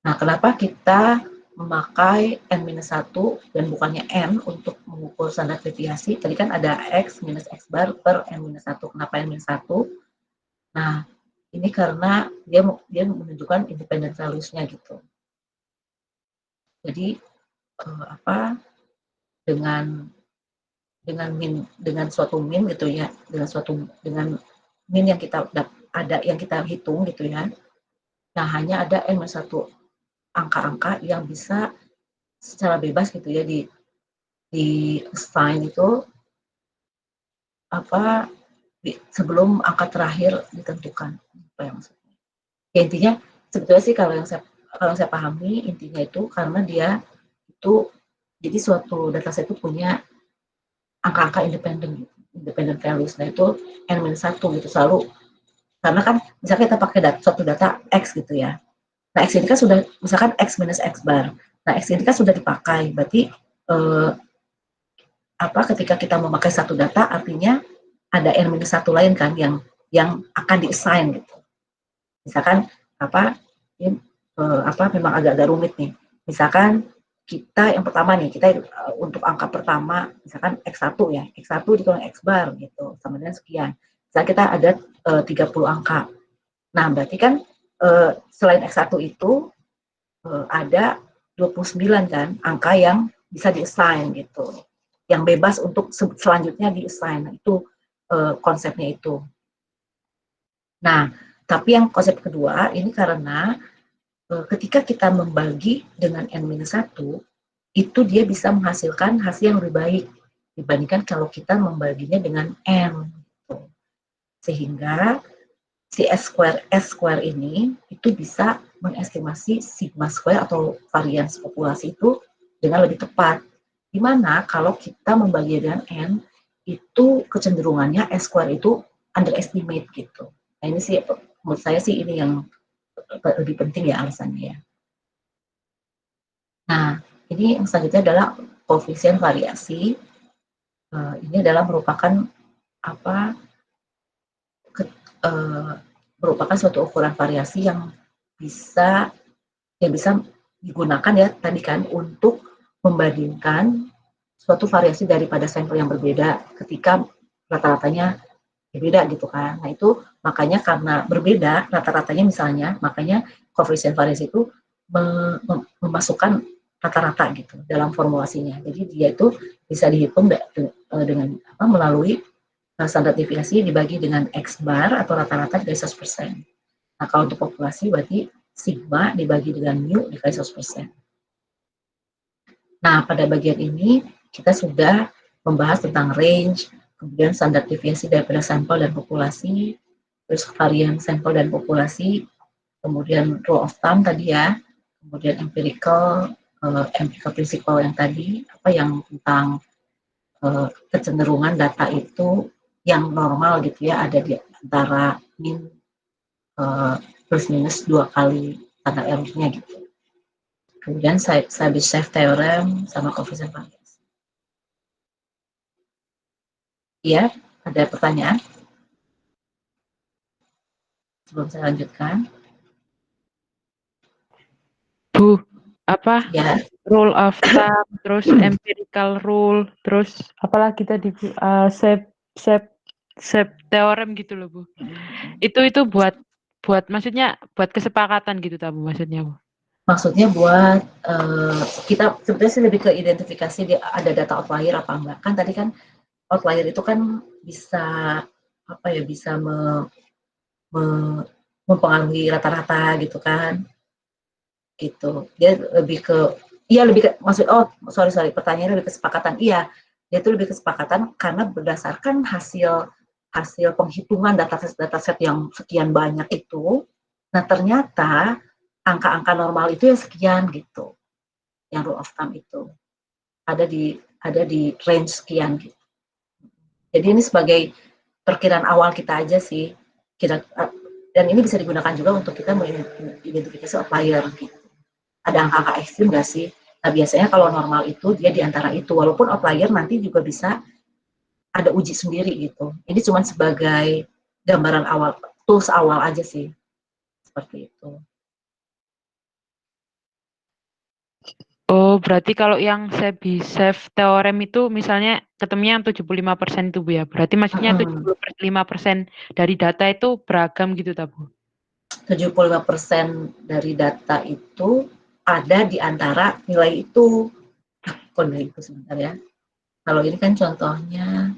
Nah, kenapa kita memakai N-1 dan bukannya N untuk mengukur standar deviasi? Tadi kan ada X minus X bar per N-1. Kenapa N-1? Nah, ini karena dia menunjukkan independent values-nya gitu. Jadi, dengan suatu mean gitu ya, dengan mean yang kita yang kita hitung gitu ya. Nah, hanya ada N-1 angka-angka yang bisa secara bebas gitu ya di assign itu sebelum angka terakhir ditentukan. Apa yang maksudnya? Ya, intinya sebetulnya sih kalau yang saya pahami intinya itu karena dia itu jadi suatu dataset itu punya angka-angka independen gitu, independent values. Nah, itu N-1 gitu selalu, karena kan misalnya kita pakai suatu data X gitu ya. Nah, X ini kan sudah, misalkan X minus X bar. Nah, X ini kan sudah dipakai, berarti ketika kita memakai satu data, artinya ada N-1 lain kan yang akan di-assign gitu. Misalkan memang agak-agak rumit nih. Misalkan kita yang pertama nih, kita untuk angka pertama, misalkan X1 ya, X1 dikurang X bar gitu, sama dengan sekian. Misalkan kita ada 30 angka. Nah, berarti kan selain X1 itu ada 29 kan angka yang bisa di-assign gitu. Yang bebas untuk selanjutnya di-assign. Nah, itu konsepnya itu. Nah, tapi yang konsep kedua ini karena ketika kita membagi dengan N-1, itu dia bisa menghasilkan hasil yang lebih baik dibandingkan kalau kita membaginya dengan N. Sehingga si S square ini itu bisa mengestimasi sigma square atau varians populasi itu dengan lebih tepat. Dimana kalau kita membagi dengan N, itu kecenderungannya S square itu underestimate gitu. Nah, ini sih menurut saya sih ini yang lebih penting ya alasannya. Nah, ini yang selanjutnya adalah koefisien variasi. Ini adalah merupakan merupakan suatu ukuran variasi yang bisa digunakan ya tadi kan untuk membandingkan suatu variasi daripada sampel yang berbeda ketika rata-ratanya berbeda gitu kan. Nah, itu makanya karena berbeda rata-ratanya misalnya, makanya koefisien variasi itu memasukkan rata-rata gitu dalam formulasinya. Jadi dia itu bisa dihitung dengan melalui standar deviasi dibagi dengan X bar atau rata-rata dari 100%. Nah, kalau untuk populasi berarti sigma dibagi dengan mu dikali 100%. Nah, pada bagian ini kita sudah membahas tentang range, kemudian standar deviasi daripada sampel dan populasi, terus varian sampel dan populasi, kemudian rule of thumb tadi ya, kemudian empirical principle yang tadi, yang tentang kecenderungan data itu yang normal gitu ya, ada di antara min plus minus 2 kali standar error-nya gitu. Kemudian Seibert theorem sama koefisien variasi. Iya, ada pertanyaan? Sebelum saya lanjutkan. Bu, apa? Ya. Rule of thumb, terus empirical rule, terus apalagi tadi Bu, Seibert theorem gitu loh Bu. Itu buat maksudnya buat kesepakatan gitu Bu maksudnya Bu. Maksudnya buat kita sebenarnya sih lebih ke identifikasi ada data outlier apa enggak. Kan tadi kan outlier itu kan bisa bisa mempengaruhi rata-rata gitu kan. Gitu. Dia lebih ke Iya lebih ke, sorry, pertanyaannya lebih kesepakatan. Iya, dia itu lebih kesepakatan karena berdasarkan hasil penghitungan dataset yang sekian banyak itu, nah ternyata angka-angka normal itu ya sekian gitu, yang rule of thumb itu ada di range sekian gitu. Jadi ini sebagai perkiraan awal kita aja sih, dan ini bisa digunakan juga untuk kita mengidentifikasi outlier gitu. Ada angka-angka ekstrim nggak sih? Nah biasanya kalau normal itu dia di antara itu, walaupun outlier nanti juga bisa ada uji sendiri gitu. Ini cuma sebagai gambaran awal, tools awal aja sih, seperti itu. Oh, berarti kalau yang Chebyshev teorem itu misalnya ketemunya yang 75% itu Bu ya. Berarti maksudnya 75% dari data itu beragam gitu tak Bu? 75% dari data itu ada di antara nilai itu. Nilai itu sebentar ya. Kalau ini kan contohnya,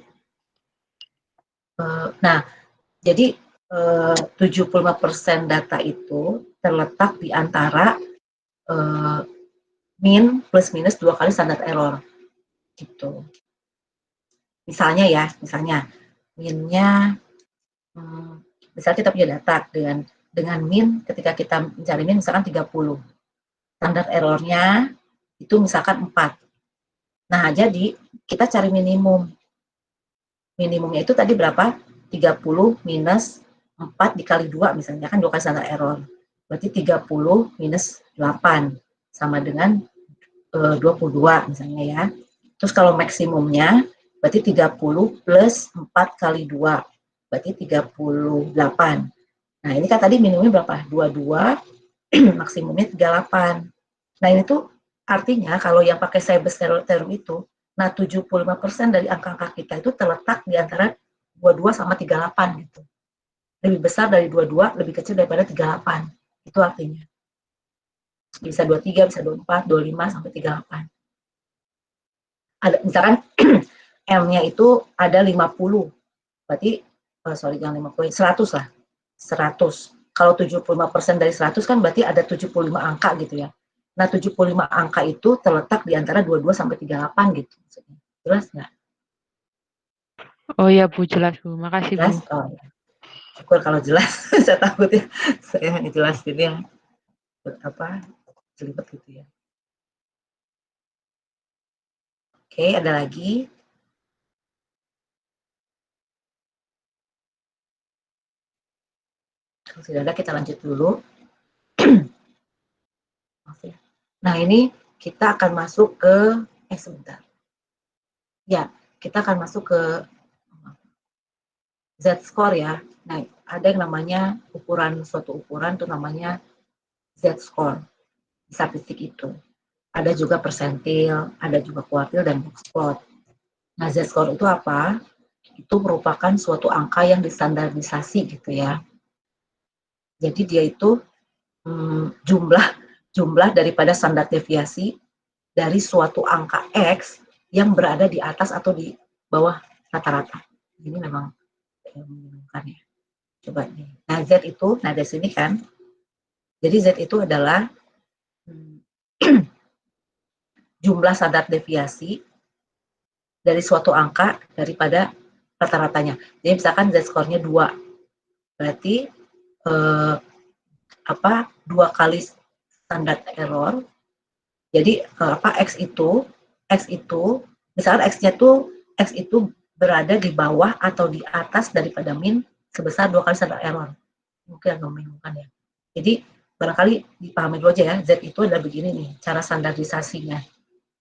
nah jadi 75% data itu terletak di antara min plus minus 2 kali standar error gitu. Misalnya minnya, misalnya kita punya data dengan min, ketika kita mencari min misalkan 30, standar errornya itu misalkan 4. Nah jadi kita cari minimumnya itu tadi berapa? 30 minus 4 dikali 2 misalnya, kan 2 kali standar error, berarti 30 minus 8 sama dengan 22 misalnya ya. Terus kalau maksimumnya berarti 30 plus 4 kali 2 berarti 38. Nah ini kan tadi minimumnya berapa? 22, maksimumnya 38. Nah ini tuh artinya kalau yang pakai Chebyshev theorem itu, nah 75% dari angka-angka kita itu terletak di antara 22 sama 38 gitu. Lebih besar dari 22, lebih kecil daripada 38. Itu artinya. Bisa 23, bisa 24, 25 sampai 38. Ada misalkan M-nya itu ada 50. Berarti jangan 50, 100 lah. 100. Kalau 75% dari 100 kan berarti ada 75 angka gitu ya. Nah, 75 angka itu terletak di antara 22 sampai 38 gitu. Jelas nggak? Oh ya Bu, jelas Bu. Makasih Jelas? Bu. Oh ya. Syukur kalau jelas. Saya takut ya. Saya ngejelasin yang jelibet gitu ya. Oke, ada lagi? Kalau tidak ada, kita lanjut dulu. Nah, ini kita akan masuk ke, sebentar. Ya, kita akan masuk ke Z-score ya. Nah, ada yang namanya suatu ukuran itu namanya Z-score, statistik itu. Ada juga persentil, ada juga kuartil dan box plot. Nah, Z-score itu apa? Itu merupakan suatu angka yang distandarisasi gitu ya. Jadi dia itu jumlah daripada standar deviasi dari suatu angka X yang berada di atas atau di bawah rata-rata. Ini memang membingungkan ya. Coba nih. Nah, Z itu, nah dari sini kan. Jadi Z itu adalah jumlah standar deviasi dari suatu angka daripada rata-ratanya. Jadi misalkan Z-score-nya 2. Berarti 2 kali standar error. Jadi X itu misalkan X itu berada di bawah atau di atas daripada min sebesar 2 kali standar error. Mungkin agak membingungkan ya. Jadi barangkali dipahami dulu aja ya, Z itu adalah begini nih, cara standarisasinya.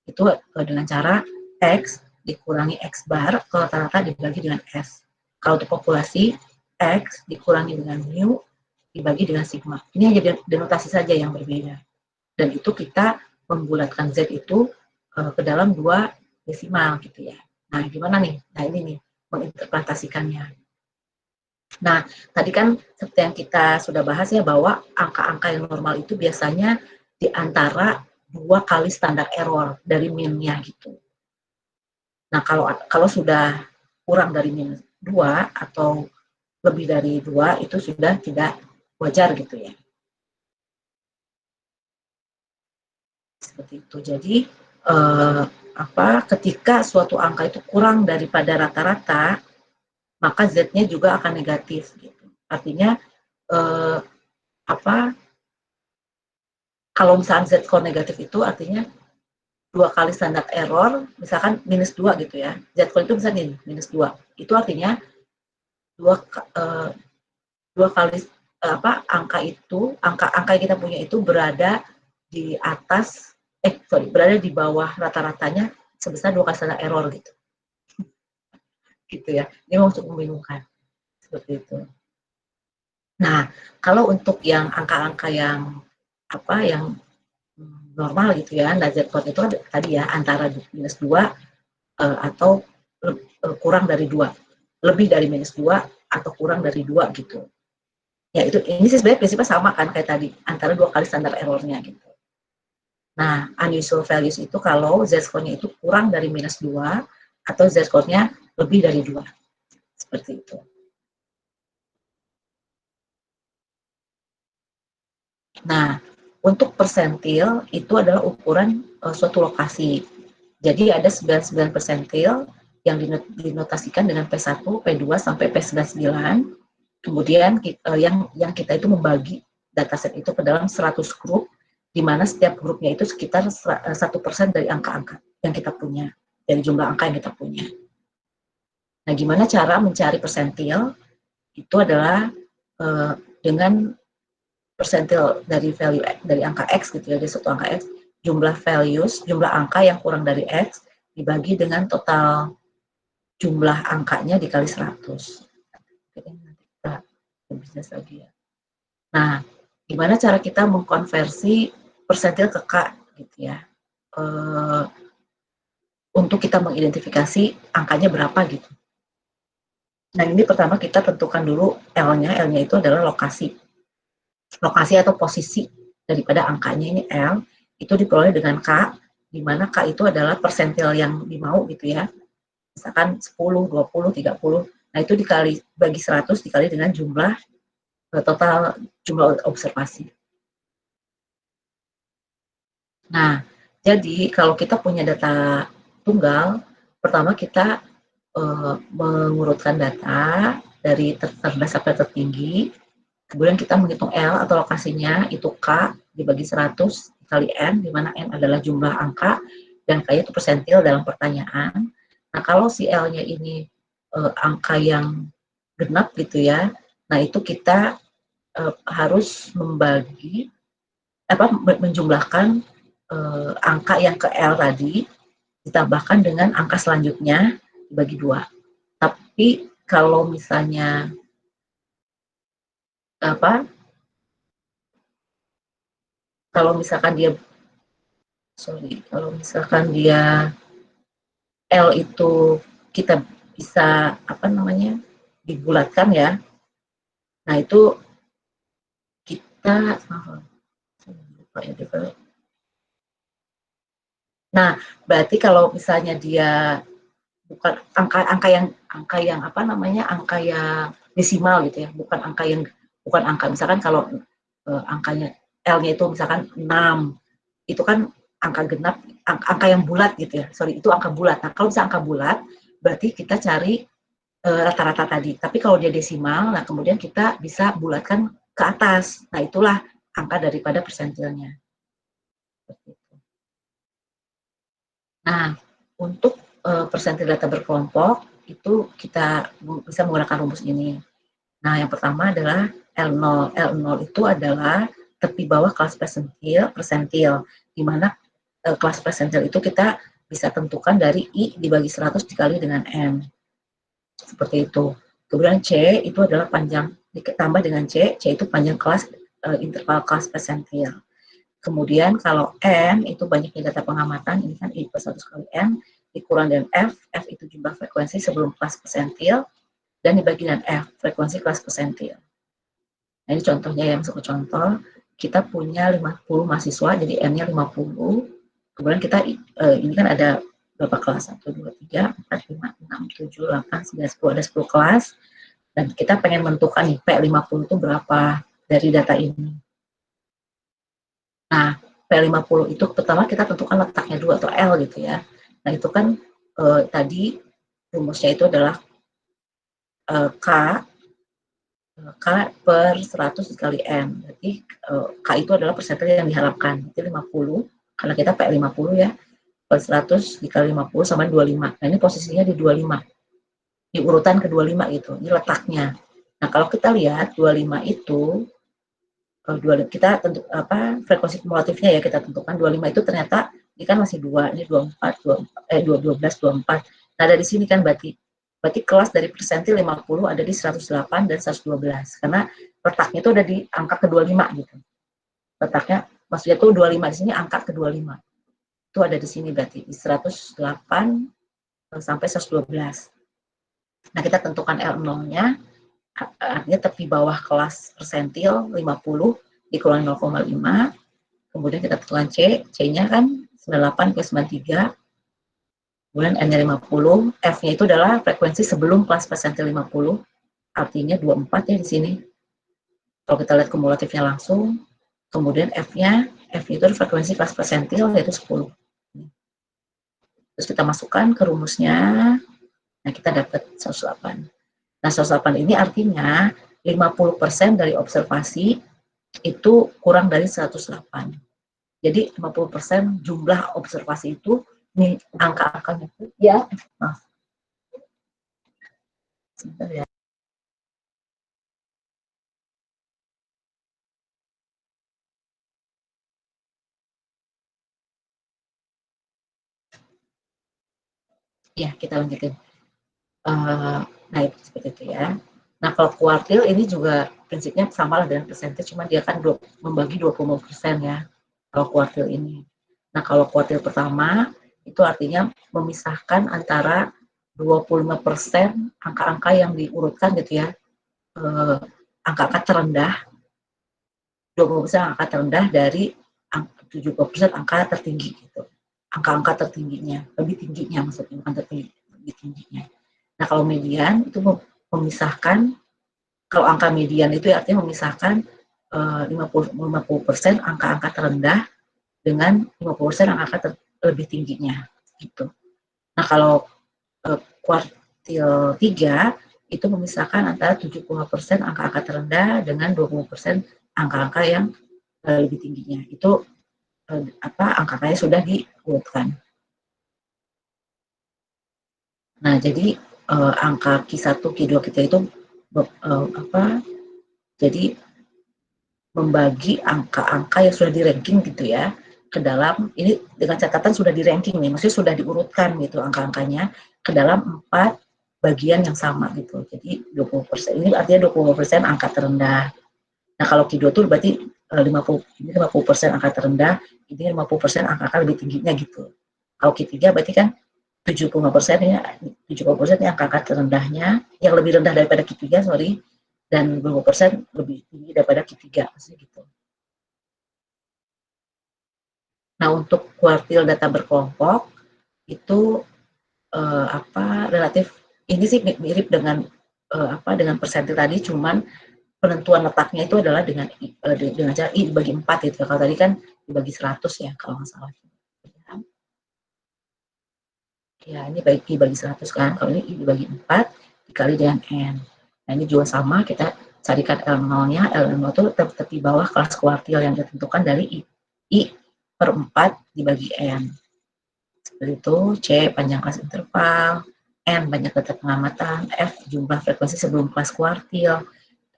Itu dengan cara X dikurangi X bar, kalau rata-rata dibagi dengan S. Kalau untuk populasi, X dikurangi dengan mu, dibagi dengan sigma. Ini hanya denotasi saja yang berbeda. Dan itu kita membulatkan Z itu ke dalam 2 desimal gitu ya. Nah, gimana nih? Nah, ini nih menginterpretasikannya. Nah, tadi kan seperti yang kita sudah bahas ya, bahwa angka-angka yang normal itu biasanya di antara 2 kali standar error dari min-nya gitu. Nah, kalau sudah kurang dari min 2 atau lebih dari 2 itu sudah tidak wajar gitu ya. seperti itu. Jadi ketika suatu angka itu kurang daripada rata-rata, maka Z-nya juga akan negatif gitu. Artinya kalau misalnya Z-score negatif itu artinya 2 kali standar error, misalkan -2 gitu ya. Z-score itu bisa nih -2. Itu artinya 2 kali angka yang kita punya itu berada di atas berada di bawah rata-ratanya sebesar 2 kali standar error gitu. Gitu ya. Ini untuk membingungkan. Seperti itu. Nah, kalau untuk yang angka-angka yang yang normal gitu ya, nah Z-score itu tadi ya antara -2 atau kurang dari 2. Lebih dari -2 atau kurang dari 2 gitu. Ya ini sih sebenarnya prinsipnya sama kan kayak tadi, antara 2 kali standar error-nya gitu. Nah, unusual values itu kalau Z-score-nya itu kurang dari -2 atau Z-score-nya lebih dari 2. Seperti itu. Nah, untuk persentil itu adalah ukuran suatu lokasi. Jadi ada 99 persentil yang dinotasikan dengan P1, P2 sampai P99. Kemudian yang kita itu membagi dataset itu ke dalam 100 grup, di mana setiap grupnya itu sekitar 1% dari angka-angka yang kita punya, dari jumlah angka yang kita punya. Nah, gimana cara mencari persentil? Itu adalah dengan persentil dari value dari angka X gitu ya, dari suatu angka X, jumlah angka yang kurang dari X dibagi dengan total jumlah angkanya dikali 100. Oke, nanti kita bisnis lagi ya. Nah, gimana cara kita mengkonversi persentil ke K gitu ya, untuk kita mengidentifikasi angkanya berapa gitu. Nah, ini pertama kita tentukan dulu L-nya itu adalah lokasi atau posisi daripada angkanya. Ini L, itu diperoleh dengan K, di mana K itu adalah persentil yang dimau gitu ya. Misalkan 10, 20, 30, nah itu bagi 100 dikali dengan total jumlah observasi. Nah, jadi kalau kita punya data tunggal, pertama kita mengurutkan data dari terendah sampai tertinggi, kemudian kita menghitung L atau lokasinya, itu K dibagi 100 dikali N, di mana N adalah jumlah angka, dan K itu persentil dalam pertanyaan. Nah, kalau si L-nya ini angka yang genap gitu ya, nah itu kita harus menjumlahkan angka yang ke L tadi, ditambahkan dengan angka selanjutnya, dibagi 2. Tapi kalau misalnya kalau misalkan dia L itu kita bisa dibulatkan ya. Nah, itu kita Nah, berarti kalau misalnya dia bukan angka yang desimal gitu ya, bukan angka misalkan kalau angkanya L-nya itu misalkan 6, itu kan angka genap, angka yang bulat gitu ya, itu angka bulat. Nah, kalau misalnya angka bulat, berarti kita cari rata-rata tadi. Tapi kalau dia desimal, nah kemudian kita bisa bulatkan ke atas. Nah, itulah angka daripada persentilnya. Nah, untuk persentil data berkelompok, itu kita bisa menggunakan rumus ini. Nah, yang pertama adalah L0. L0 itu adalah tepi bawah kelas persentil, di mana kelas persentil itu kita bisa tentukan dari I dibagi 100 dikali dengan N. Seperti itu. Kemudian C itu adalah panjang, ditambah dengan C itu panjang kelas interval kelas persentil. Kemudian kalau N itu banyaknya data pengamatan, ini kan I plus 1 kali N, dikurang dengan F itu jumlah frekuensi sebelum kelas persentil, dan dibagi dengan F, frekuensi kelas persentil. Nah, ini contohnya yang masuk ke contoh, kita punya 50 mahasiswa, jadi N-nya 50, kemudian kita, ini kan ada berapa kelas, 1, 2, 3, 4, 5, 6, 7, 8, 9, 10, ada 10 kelas, dan kita pengen menentukan nih, P50 itu berapa dari data ini. Nah, P50 itu pertama kita tentukan letaknya dulu atau L gitu ya. Nah itu kan tadi rumusnya itu adalah K per 100 dikali N. Berarti K itu adalah persentil yang diharapkan. Berarti 50, karena kita P50 ya, per 100 dikali 50 sama 25. Nah ini posisinya di 25. Di urutan ke 25 gitu. Ini letaknya. Nah kalau kita lihat 25 itu, kita tentu frekuensi kumulatifnya ya kita tentukan 25 itu ternyata ini kan masih 2, ini 12, 24. Nah dari sini kan berarti kelas dari persentil 50 ada di 108 dan 112 karena letaknya itu ada di angka ke-25 gitu. Letaknya maksudnya tuh 25 di sini angka ke-25. Itu ada di sini berarti di 108 sampai 112. Nah, kita tentukan L0-nya artinya tepi bawah kelas persentil 50 dikurangi 0,5. Kemudian kita tentukan C-nya kan 98 ke 93. Kemudian N-nya 50, F-nya itu adalah frekuensi sebelum kelas persentil 50, artinya 24 ya di sini. Kalau kita lihat kumulatifnya langsung, kemudian F-nya itu frekuensi kelas persentil yaitu 10. Terus kita masukkan ke rumusnya, nah kita dapat 108. Nah 108 ini artinya 50% dari observasi itu kurang dari 108. Jadi 50% jumlah observasi itu nih angka-angkanya itu ya maaf. Sebentar ya. Ya, kita lanjutin. Nah, itu seperti itu ya. Nah, kalau kuartil ini juga prinsipnya sama lah dengan persentil, cuma dia kan membagi 20% ya, kalau kuartil ini. Nah, kalau kuartil pertama, itu artinya memisahkan antara 25% angka-angka yang diurutkan gitu ya, angka-angka terendah, 20% angka terendah dari 70% angka tertinggi gitu. Angka-angka tertingginya, lebih tingginya maksudnya, bukan tertinggi, lebih tingginya. Nah, kalau median itu memisahkan, kalau angka median itu artinya memisahkan 50% angka-angka terendah dengan 50% angka lebih tingginya gitu. Nah, kalau kuartil 3 itu memisahkan antara 75% angka-angka terendah dengan 20% angka-angka yang lebih tingginya. Itu angka-angkanya sudah diurutkan. Nah, jadi angka Q1, Q2 kita itu jadi membagi angka-angka yang sudah di-ranking gitu ya ke dalam, ini dengan catatan sudah di-ranking nih, maksudnya sudah diurutkan gitu angka-angkanya ke dalam 4 bagian yang sama gitu. Jadi 20%, ini artinya 20% angka terendah. Nah, kalau Q2 itu berarti 50% angka terendah, ini 50% angka lebih tingginya gitu. Kalau Q3 berarti kan 75% ya, 70% yang angka terendahnya, yang lebih rendah daripada Q3, sorry, dan 20% lebih tinggi daripada Q3, maksudnya gitu. Nah, untuk kuartil data berkelompok, itu relatif, ini sih mirip dengan dengan persentil tadi, cuman penentuan letaknya itu adalah dengan cara I dibagi 4 gitu. Kalau tadi kan dibagi 100 ya, kalau nggak salah. Ya, ini dibagi 100 kan, kalau ini I dibagi 4 dikali dengan N. Nah, ini juga sama, kita carikan L0-nya, L0 itu tepi bawah kelas kuartil yang ditentukan dari I per 4 dibagi N. Seperti itu, C panjang kelas interval, N banyak data pengamatan, F jumlah frekuensi sebelum kelas kuartil,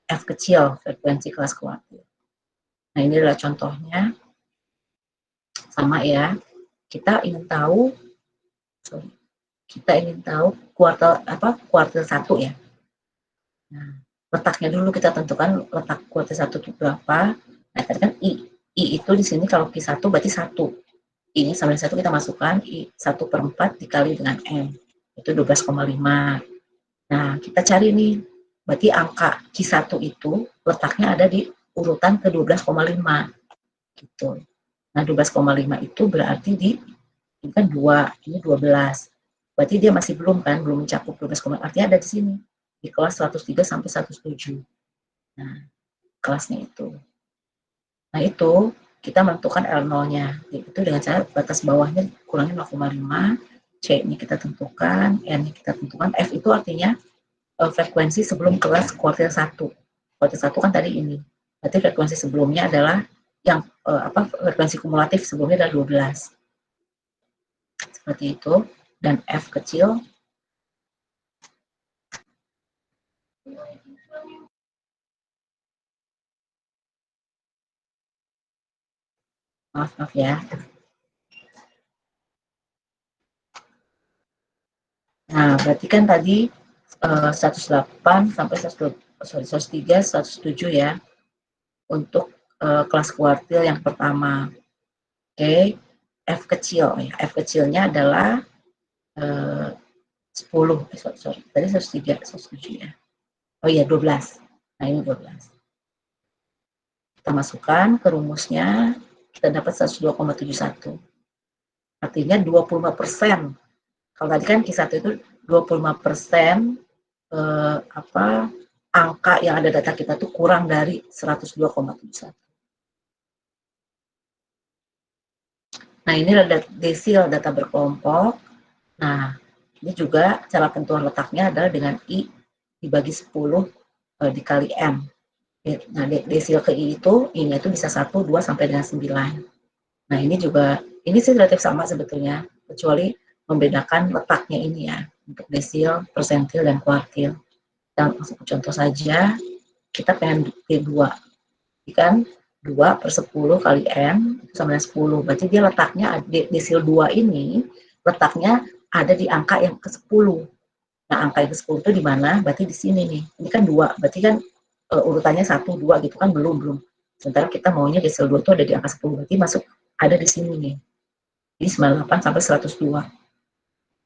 F kecil frekuensi kelas kuartil. Nah, ini adalah contohnya. Sama ya, kita ingin tahu kuartil 1 ya. Nah, letaknya dulu kita tentukan letak kuartil 1 itu berapa. Nah, tadi kan I itu di sini kalau Q1 berarti 1. I sama 1 kita masukkan, I 1 per 4 dikali dengan N. Itu 12,5. Nah, kita cari nih, berarti angka Q1 itu letaknya ada di urutan ke 12,5. Gitu. Nah, 12,5 itu berarti ini kan 2, ini 12. Berarti dia masih belum mencakup 12,5. Artinya ada di sini, di kelas 103 sampai 107. Nah, kelasnya itu. Nah, itu kita menentukan L0-nya, itu dengan cara batas bawahnya kurangin 0,5, C-nya kita tentukan, N-nya kita tentukan, F itu artinya frekuensi sebelum kelas kuartil 1. Kuartil 1 kan tadi ini, berarti frekuensi sebelumnya adalah yang frekuensi kumulatif sebelumnya adalah 12. Seperti itu, dan F kecil maaf ya. Nah, berarti kan tadi 108 sampai 103, 107 ya untuk kelas kuartil yang pertama. Oke, F kecil ya. F kecilnya adalah 10, sorry, tadi 103, 107 ya. Oh iya, 12. Nah, ini 12. Kita masukkan ke rumusnya, kita dapat 102,71. Artinya 25%. Kalau tadi kan Q1 itu 25% angka yang ada data kita tuh kurang dari 102,71. Nah, ini ada desil data berkelompok. Nah, ini juga cara penentuan letaknya adalah dengan I dibagi 10 dikali M. Nah, desil ke I itu, I-nya itu bisa 1, 2, sampai dengan 9. Nah, ini juga, ini sih relatif sama sebetulnya, kecuali membedakan letaknya ini ya, untuk desil, persentil, dan kuartil. Dan contoh saja, kita pengen P2, kan 2/10 kali M, sama dengan 10, berarti dia letaknya, desil 2 ini, letaknya ada di angka yang ke-10. Nah, angka yang ke-10 itu di mana? Berarti di sini nih, ini kan 2, berarti kan urutannya 1, 2 gitu kan, belum. Sementara kita maunya desil 2 itu ada di angka 10, berarti masuk ada di sini nih, di 98 sampai 102.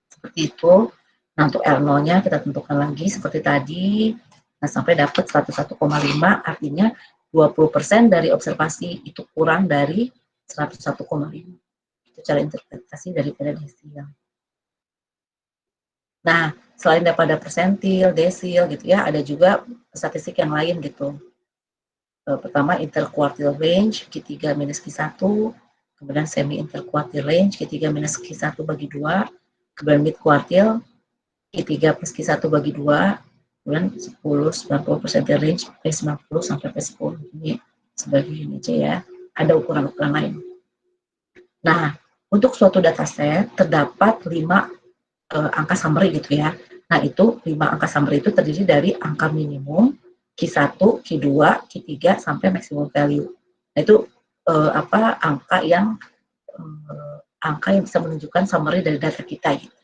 Seperti itu. Nah, untuk L0-nya kita tentukan lagi seperti tadi. Nah, sampai dapat 101,5, artinya 20% dari observasi itu kurang dari 101,5. Itu cara interpretasi daripada desil. Nah, selain daripada persentil, desil gitu ya, ada juga statistik yang lain gitu. Pertama, interquartile range, Q3 minus Q1, kemudian semi-interquartile range, Q3 minus Q1 bagi 2, kemudian mid-quartile, Q3 plus Q1 bagi 2, kemudian 10, 90 percentile range, P90 sampai P10. Ini sebagai ini aja ya, ada ukuran-ukuran lain. Nah, untuk suatu dataset terdapat 5 angka summary gitu ya. Nah, itu 5 angka summary itu terdiri dari angka minimum, Q1, Q2, Q3 sampai maximum value. Nah, itu angka yang bisa menunjukkan summary dari data kita gitu.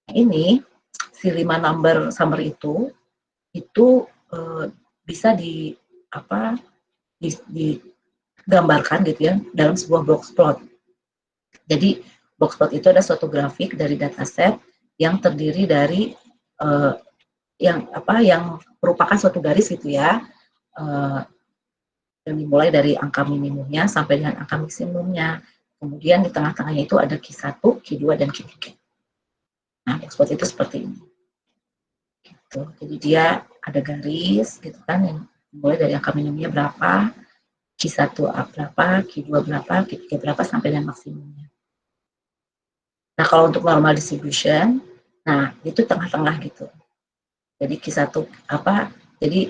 Nah, ini si 5 number summary itu bisa digambarkan gitu ya dalam sebuah box plot. Jadi box plot itu ada suatu grafik dari dataset yang terdiri dari yang merupakan suatu garis gitu ya, yang dimulai dari angka minimumnya sampai dengan angka maksimumnya. Kemudian di tengah-tengahnya itu ada Q1, Q2, dan Q3. Nah, box plot itu seperti ini. Gitu. Jadi dia ada garis gitu kan yang dimulai dari angka minimumnya berapa, Q1 berapa, Q2 berapa, Q3 berapa sampai dengan maksimumnya. Nah, kalau untuk normal distribution, nah itu tengah-tengah gitu. Jadi Q1 jadi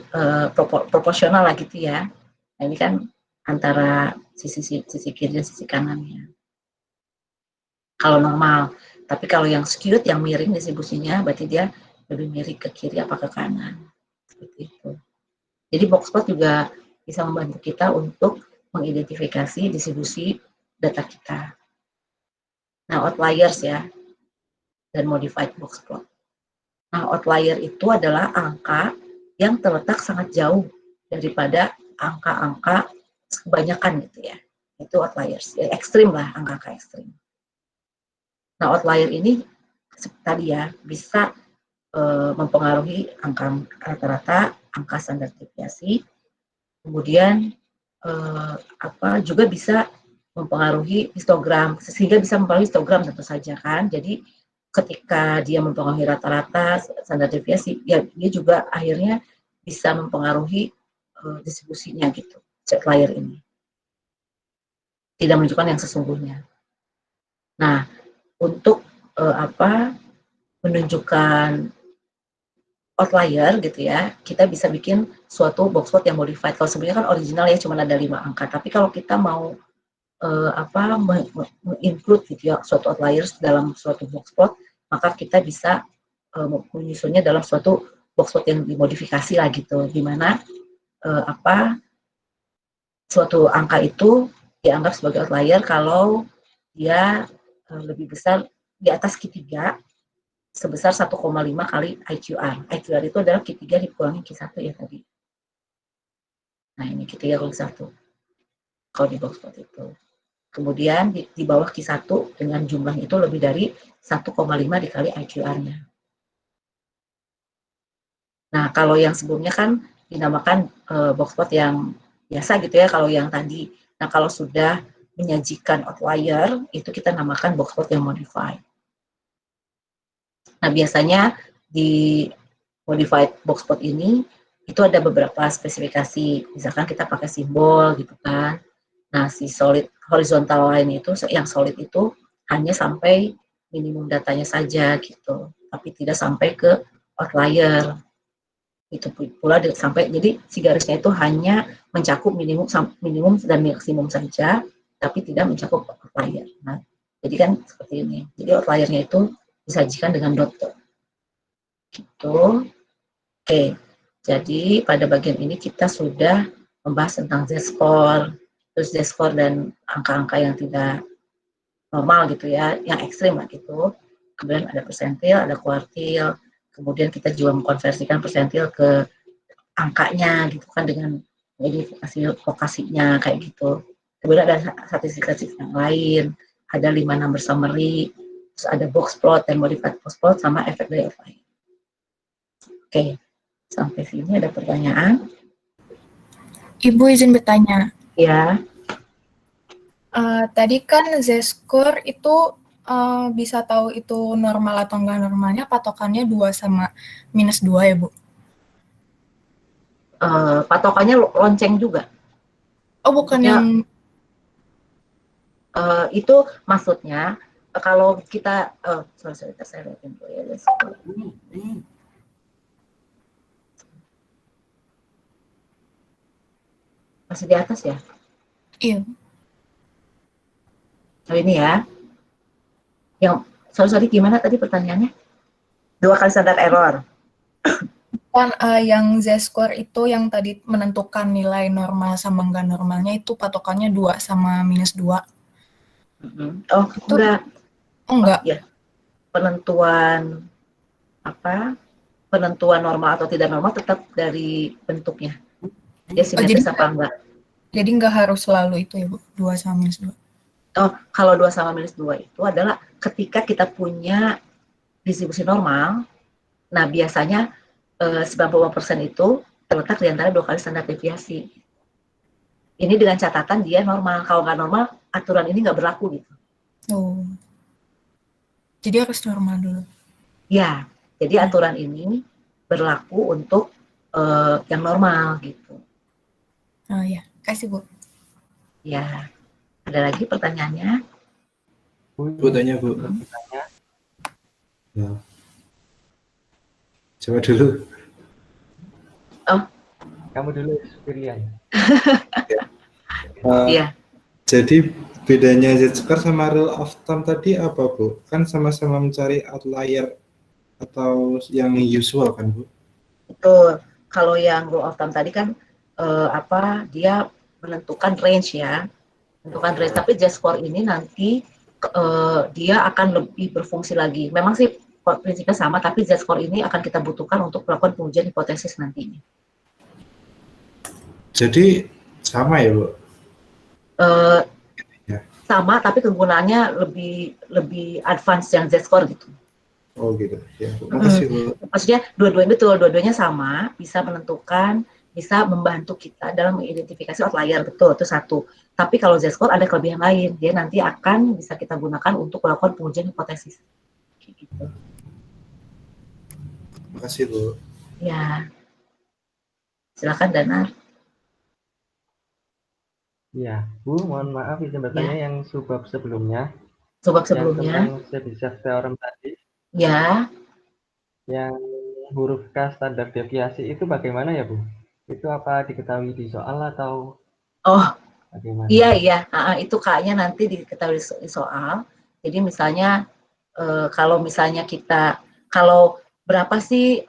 proporsional lah gitu ya. Nah, ini kan antara sisi kiri dan sisi kanannya. Kalau normal, tapi kalau yang skewed, yang miring distribusinya, berarti dia lebih miring ke kiri apa ke kanan. Seperti itu. Jadi box plot juga bisa membantu kita untuk mengidentifikasi distribusi data kita. Nah, outliers ya, dan modified box plot. Nah, outlier itu adalah angka yang terletak sangat jauh daripada angka-angka kebanyakan gitu ya. Itu outliers, ya, ekstrim lah, angka-angka ekstrim. Nah, outlier ini tadi ya bisa mempengaruhi angka rata-rata, angka standar deviasi, kemudian juga bisa mempengaruhi histogram, sehingga bisa mempengaruhi histogram tentu saja kan. Jadi ketika dia mempengaruhi rata-rata standar deviasi, ya dia juga akhirnya bisa mempengaruhi distribusinya gitu, outlier ini. tidak menunjukkan yang sesungguhnya. Nah, untuk menunjukkan outlier gitu ya, kita bisa bikin suatu box plot yang modified. Kalau sebenarnya kan original ya cuma ada 5 angka, tapi kalau kita mau include gitu ya suatu outliers dalam suatu box plot, maka kita bisa menyusunnya dalam suatu box plot yang dimodifikasi lah gitu, dimana suatu angka itu dianggap sebagai outlier kalau dia lebih besar di atas Q3 sebesar 1,5 kali IQR. IQR itu adalah Q3 dikurangi Q1 ya tadi. Nah ini Q3 kali 1 kalau di box plot itu. Kemudian di bawah Q1 dengan jumlah itu lebih dari 1,5 dikali IQR-nya. Nah kalau yang sebelumnya kan dinamakan box plot yang biasa gitu ya kalau yang tadi. Nah kalau sudah menyajikan outlier itu kita namakan box plot yang modified. Nah biasanya di modified box plot ini itu ada beberapa spesifikasi, misalkan kita pakai simbol gitu kan. Nah si solid horizontal line itu yang solid itu hanya sampai minimum datanya saja gitu, tapi tidak sampai ke outlier. Itu pula sampai jadi si garisnya itu hanya mencakup minimum dan maksimum saja, tapi tidak mencakup outlier. Nah, jadi kan seperti ini. Jadi outliernya itu disajikan dengan dot. Gitu. Oke. Jadi pada bagian ini kita sudah membahas tentang z-score, terus z-score dan angka-angka yang tidak normal gitu ya, yang ekstrim lah gitu. Kemudian ada persentil, ada kuartil. Kemudian kita juga mengkonversikan persentil ke angkanya gitu kan dengan modifikasi lokasinya kayak gitu. Kemudian ada statistik yang lain, ada 5 number summary, terus ada box plot dan modified box plot sama efek dari outlier. Oke, sampai sini ada pertanyaan? Ibu izin bertanya. Ya. Tadi kan z-score itu bisa tahu itu normal atau enggak normalnya patokannya 2 sama -2 ya Bu? Patokannya lonceng juga. Oh bukan maksudnya, yang itu maksudnya kalau kita sorry saya lihatin dulu ya z-score. Masih di atas ya? iya. Oh ini ya. Yang sorry gimana tadi pertanyaannya? 2 kali standar error. Kan yang z-score itu yang tadi menentukan nilai normal sama enggak normalnya itu patokannya 2 sama -2. Oh, Itu enggak. enggak. Ya. Penentuan normal atau tidak normal tetap dari bentuknya. Dia simetris apa enggak? Jadi enggak harus selalu itu ya Bu, 2 sama -2. Oh, kalau 2 sama -2 itu adalah ketika kita punya distribusi normal, nah biasanya 95% itu terletak di antara 2 kali standar deviasi. Ini dengan catatan dia normal. Kalau nggak normal, aturan ini nggak berlaku gitu. Oh. Jadi harus normal dulu. Ya, jadi aturan ini berlaku untuk yang normal gitu. Oh ya, kasih Bu. Ya, ada lagi pertanyaannya? Bu tanya Bu. Ya. Coba dulu. Oh. Kamu dulu, Firian. Iya. Jadi bedanya z-score sama rule of thumb tadi apa Bu? Kan sama-sama mencari outlier atau yang usual kan Bu? Betul. Kalau yang rule of thumb tadi kan dia menentukan range ya. Menentukan range, tapi z-score ini nanti dia akan lebih berfungsi lagi. Memang sih prinsipnya sama, tapi z-score ini akan kita butuhkan untuk melakukan pengujian hipotesis nantinya. Jadi sama ya Bu? Sama, tapi kegunaannya lebih advance yang z-score gitu. Oh gitu. Ya, Bu. Makasih Bu. Maksudnya dua-duanya sama, bisa menentukan, bisa membantu kita dalam mengidentifikasi outlier, betul, itu satu. Tapi kalau z-score ada kelebihan lain, dia nanti akan bisa kita gunakan untuk melakukan pengujian hipotesis. Gitu. Makasih Bu. Ya, silakan Danar. Ya, Bu, mohon maaf izin bertanya yang subbab sebelumnya, Sebab yang sebelumnya, tentang Chebyshev theorem tadi, ya. yang huruf K standar deviasi itu bagaimana ya, Bu? Itu apa diketahui di soal atau Oh, bagaimana? iya, itu kayaknya nanti diketahui di soal. Jadi misalnya kalau misalnya kalau berapa sih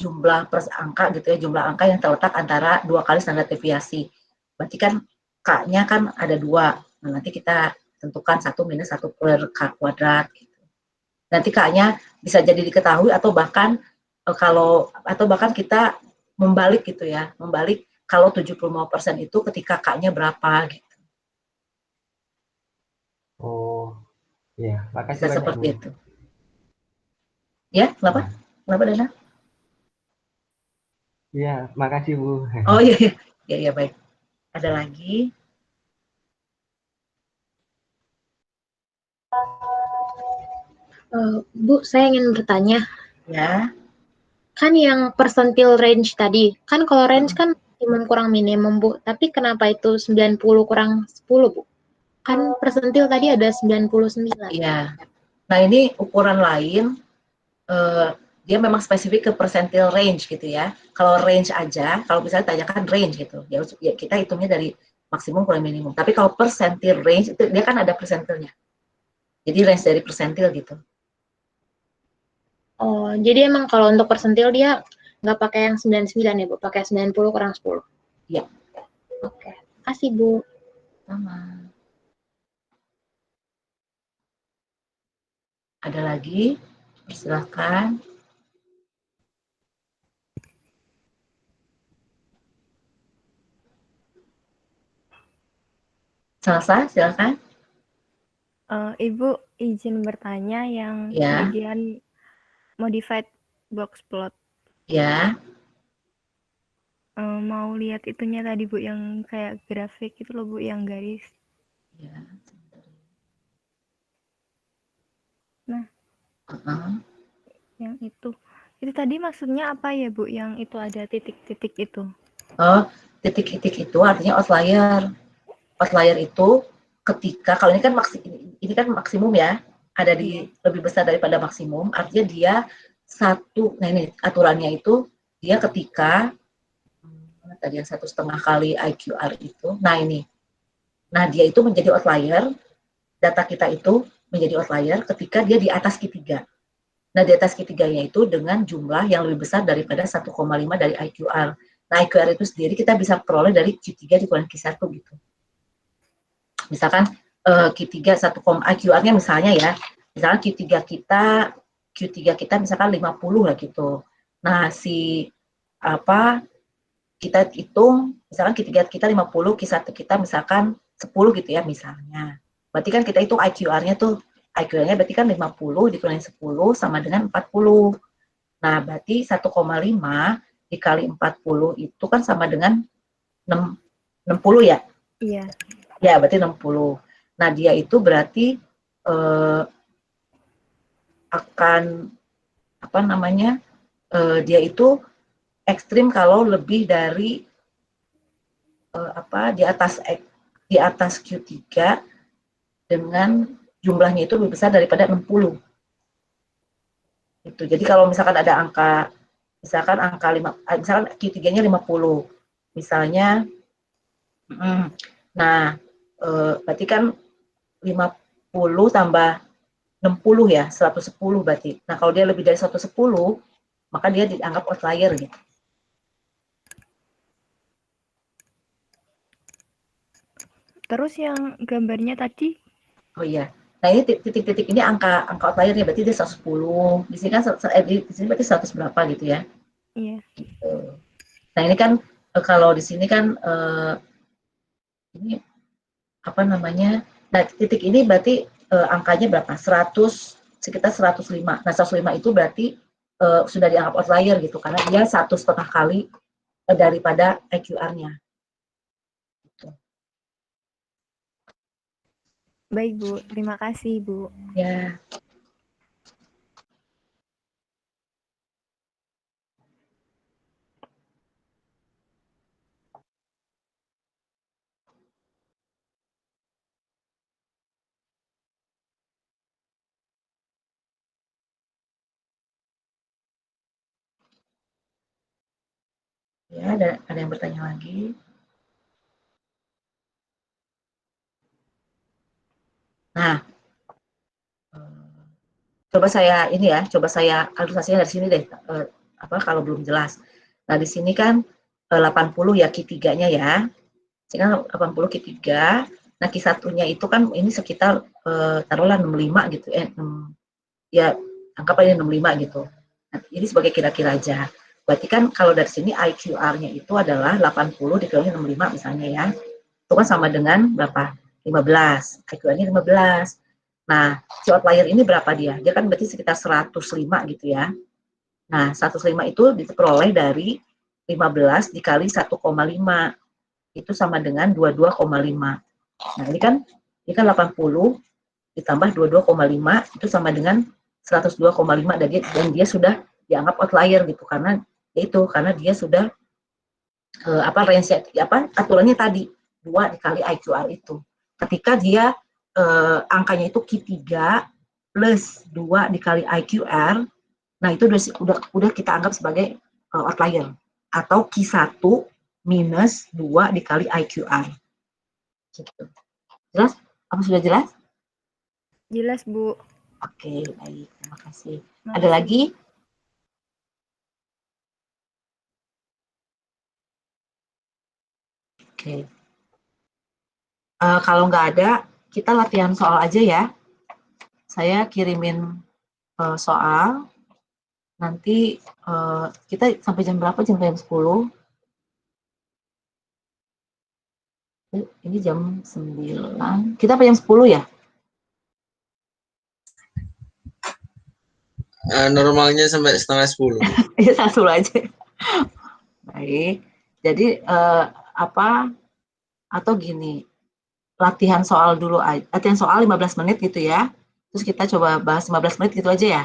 jumlah angka gitu ya, jumlah angka yang terletak antara 2 kali standar deviasi. Berarti kan K-nya kan ada 2. Nah, nanti kita tentukan 1 minus 1 per K kuadrat. Gitu. Nanti K-nya bisa jadi diketahui atau bahkan kita membalik gitu ya, membalik kalau 75% itu ketika K-nya berapa gitu. Oh, ya, makasih Bisa banyak, seperti Bu. itu. Ya, kenapa? Kenapa, Dana? Iya, makasih, Bu. Oh iya, iya, baik. Ada lagi? Bu, saya ingin bertanya. Ya. Kan yang persentil range tadi, kan kalau range kan minimum kurang minimum, Bu. Tapi kenapa itu 90 kurang 10, Bu? Kan persentil tadi ada 99. Iya. Nah, ini ukuran lain, dia memang spesifik ke persentil range gitu ya. Kalau range aja, kalau misalnya tanyakan range gitu, ya kita hitungnya dari maksimum kurang minimum. Tapi kalau persentil range, itu dia kan ada persentilnya. Jadi range dari persentil gitu. Oh, jadi emang kalau untuk persentil dia nggak pakai yang 99 ya, Bu? Pakai 90 kurang 10. Iya. Oke. Kasih, Bu. Sama. Ada lagi? Silahkan. Salsa, silakan. Ibu izin bertanya yang Ya. bagian modified box plot. Ya. Mau lihat itunya tadi, Bu, yang kayak grafik itu loh, Bu, yang garis. Ya. Nah, yang itu. Itu tadi maksudnya apa ya, Bu, yang itu ada titik-titik itu? Oh, titik-titik itu artinya outlier. Outlier itu ketika, kalau ini kan maksimum ya, ada di lebih besar daripada maksimum, artinya dia nah ini aturannya itu, dia ketika, tadi yang 1,5 kali IQR itu, nah dia itu menjadi outlier, data kita itu menjadi outlier ketika dia di atas Q3. Nah, di atas Q3-nya itu dengan jumlah yang lebih besar daripada 1,5 dari IQR. Nah, IQR itu sendiri kita bisa peroleh dari Q3 dikurangi Q1 gitu. Misalkan Q3 IQR-nya misalnya ya, misalkan Q3 kita misalkan 50 lah gitu. Nah, kita hitung misalkan Q3 kita 50, Q1 kita misalkan 10 gitu ya misalnya. Berarti kan kita hitung IQR-nya berarti kan 50 dikurangi 10 sama dengan 40. Nah, berarti 1,5 dikali 40 itu kan sama dengan 60 ya? Iya. Ya, berarti 60. Nah, dia itu berarti akan dia itu ekstrim kalau lebih dari di atas Q3 dengan jumlahnya itu lebih besar daripada 60. Itu. Jadi kalau misalkan ada misalkan Q3-nya 50. Misalnya berarti kan 50 tambah 60 ya, 110 berarti. Nah, kalau dia lebih dari 110, maka dia dianggap outlier gitu. Terus yang gambarnya tadi? Oh iya. Nah, ini titik-titik ini angka outlier-nya berarti dia 110. Di sini kan di sini berarti 100 berapa gitu ya. Iya. Gitu. Nah, ini kan kalau di sini kan ini apa namanya? Nah, titik ini berarti angkanya berapa? Sekitar 105. Nah, 105 itu berarti sudah dianggap outlier gitu karena dia 1,5 kali daripada IQR-nya. Gitu. Baik, Bu. Terima kasih, Bu. Ya. Ya, ada yang bertanya lagi? Nah, coba saya ini ya, coba saya kalkulasinya dari sini deh, kalau belum jelas. Nah, di sini kan 80 ya Q3-nya ya. Sehingga 80 Q3. Nah, Q1-nya itu kan ini sekitar taruhlah 65 gitu ya, anggap aja 65 gitu. Nah, ini sebagai kira-kira aja. Berarti kan kalau dari sini IQR-nya itu adalah 80 dikurangi 65 misalnya ya. Itu kan sama dengan berapa? 15. IQR-nya 15. Nah, si outlier ini berapa dia? Dia kan berarti sekitar 105 gitu ya. Nah, 105 itu diperoleh dari 15 dikali 1,5. Itu sama dengan 22,5. Nah, ini kan 80 ditambah 22,5 itu sama dengan 102,5 dan dia sudah dianggap outlier gitu karena dia sudah range aturannya tadi 2 dikali IQR itu. Ketika dia angkanya itu Q3 plus 2 dikali IQR, nah itu udah kita anggap sebagai outlier atau Q1 minus 2 dikali IQR. Gitu. Jelas? Apa sudah jelas? Jelas, Bu. Oke, baik. Terima kasih. Ada lagi? Oke. Kalau nggak ada, kita latihan soal aja ya. Saya kirimin soal. Nanti kita sampai jam berapa? Jam 10. Ini jam 9. Kita sampai jam 10 ya? Normalnya sampai setengah 10. Iya, 10 aja. Baik. Jadi atau gini, latihan soal dulu aja. Latihan soal 15 menit gitu ya. Terus kita coba bahas 15 menit gitu aja ya.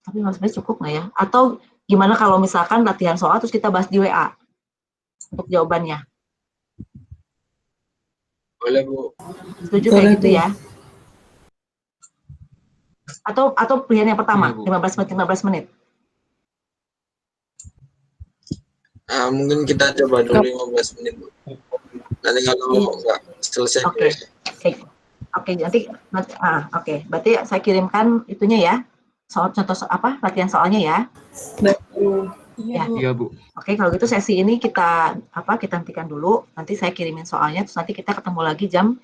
Tapi 15 menit cukup nggak ya? Atau gimana kalau misalkan latihan soal terus kita bahas di WA untuk jawabannya? Boleh, Bu. Setuju kayak gitu ya? Atau pilihan yang pertama, 15 menit. Mungkin kita coba dulu 15 menit, Bu. Nanti kalau nggak selesai. Oke, nanti berarti saya kirimkan itunya ya. Soal contoh latihan soalnya ya. Iya, Bu. Oke, kalau gitu sesi ini kita hentikan dulu. Nanti saya kirimin soalnya, terus nanti kita ketemu lagi jam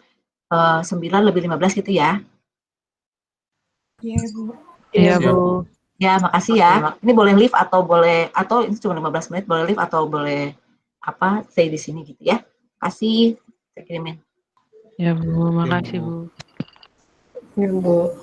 9:15 gitu ya. Iya, Bu. Iya, Bu. Ya, makasih ya. Ini boleh live atau ini cuma 15 menit, boleh live atau boleh stay di sini gitu ya. Kasih, saya kirimin. Ya, Bu. Makasih, Bu. Ya, Bu.